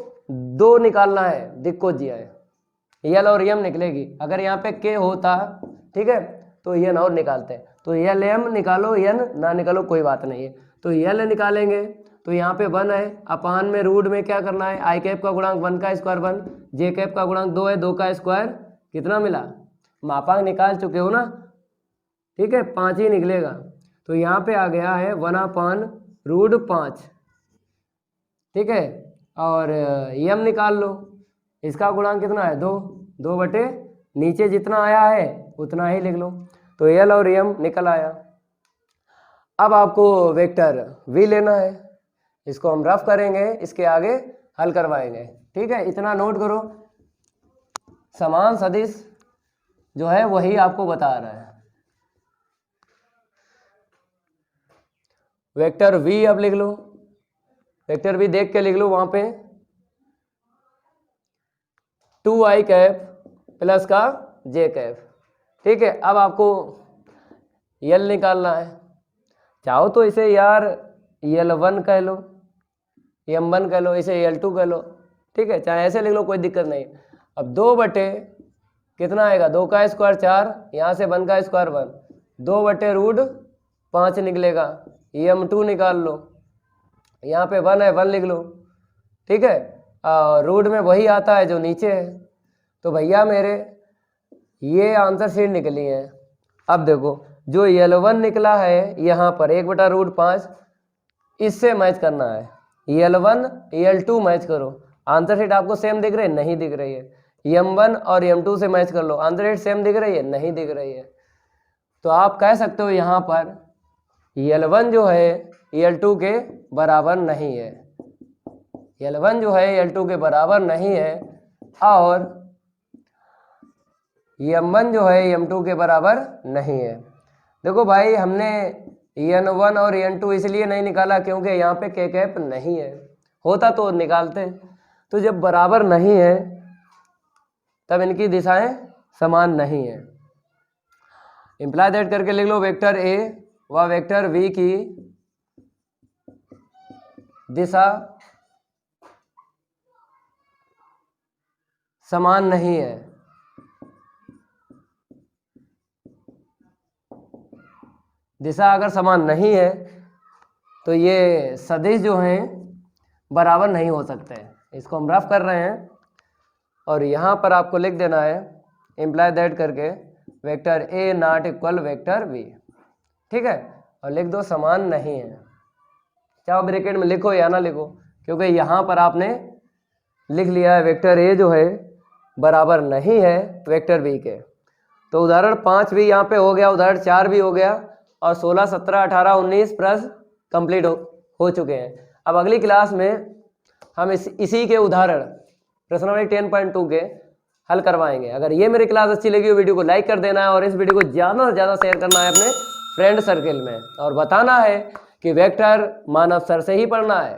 2 निकालना है दिक् कोज्याएं, यल और यम निकलेगी। अगर यहाँ पे के होता, ठीक है, तो यन और निकालते हैं, तो यल एम निकालो, यन ना निकालो कोई बात नहीं है। तो यल निकालेंगे तो यहाँ पे 1 है, अपान में रूट में क्या करना है, आई कैप का गुणांक 1 का स्क्वायर 1, जे कैप का गुणांक 2 है, 2 का स्क्वायर कितना मिला, मापांक निकाल चुके हो ना, ठीक है, 5 ही निकलेगा। तो यहाँ पे आ गया है 1/√5, ठीक है, और यम निकाल लो, इसका गुणांक कितना है 2 बटे नीचे जितना आया है उतना ही लिख लो, तो यल और यम निकल आया। अब आपको वेक्टर वी लेना है, इसको हम रफ करेंगे, इसके आगे हल करवाएंगे, ठीक है। इतना नोट करो, समान सदिश जो है वही आपको बता रहा है। वेक्टर वी अब लिख लो, वेक्टर वी देख के लिख लो, वहां पे 2i कैप प्लस का j कैप, ठीक है। अब आपको यल निकालना है, चाहो तो इसे यार L1 कह लो, M1 कह लो, इसे L2 कह लो, ठीक है, चाहे ऐसे लिख लो कोई दिक्कत नहीं। अब 2 बटे कितना आएगा, 2 का स्क्वायर 4, यहाँ से 1 का स्क्वायर 1, 2/√5 निकलेगा, M2 निकाल लो, यहाँ पे 1 है 1 लिख लो, ठीक है, रूट में वही आता है जो नीचे है। तो भैया मेरे ये आंसर शीट निकली है। अब देखो जो L1 निकला है यहाँ पर 1/√5 इससे मैच करना है। L1 L2 मैच करो, आंसर शीट आपको सेम दिख रही है? नहीं दिख रही है। M1 और M2 से मैच कर लो, आंसर शीट सेम दिख रही है? नहीं दिख रही है। तो आप कह सकते हो यहाँ पर L1 जो है L2 के बराबर नहीं है। L1 जो है L2 के बराबर नहीं है और M1 जो है M2 के बराबर नहीं है। देखो भाई हमने N1 और N2 इसलिए नहीं निकाला क्योंकि यहाँ पे के कैप नहीं है, होता तो निकालते। तो जब बराबर नहीं है तब इनकी दिशाएं समान नहीं है। इम्प्लाई दैट करके लिख लो वेक्टर ए व वेक्टर बी की दिशा समान नहीं है। दिशा अगर समान नहीं है तो ये सदिश जो हैं बराबर नहीं हो सकते। इसको हम रफ कर रहे हैं और यहाँ पर आपको लिख देना है इम्प्लाई दैट करके vector A not equal vector B, ठीक है, और लिख दो समान नहीं है। चाहे ब्रैकेट में लिखो या ना लिखो, क्योंकि यहाँ पर आपने लिख लिया है वेक्टर ए जो है बराबर नहीं है वेक्टर बी के। तो उदाहरण 5 भी यहाँ पे हो गया, उदाहरण 4 भी हो गया और 16, 17, 18, 19 प्रश्न कंप्लीट हो चुके हैं। अब अगली क्लास में हम इसी के उदाहरण प्रश्नावली 10.2 के हल करवाएंगे। अगर ये मेरी क्लास अच्छी लगी हो वीडियो को लाइक कर देना है और इस वीडियो को ज़्यादा से ज़्यादा शेयर करना है अपने फ्रेंड सर्किल में और बताना है कि वेक्टर मानव सर से ही पढ़ना है।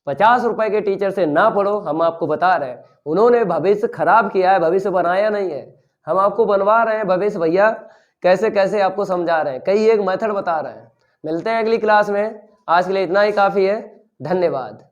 50 रुपए के टीचर से ना पढ़ो, हम आपको बता रहे हैं। उन्होंने भविष्य खराब किया है, भविष्य बनाया नहीं है। हम आपको बनवा रहे हैं भविष्य भैया, कैसे कैसे आपको समझा रहे हैं, कई एक मेथड बता रहे हैं। मिलते हैं अगली क्लास में, आज के लिए इतना ही काफ़ी है। धन्यवाद।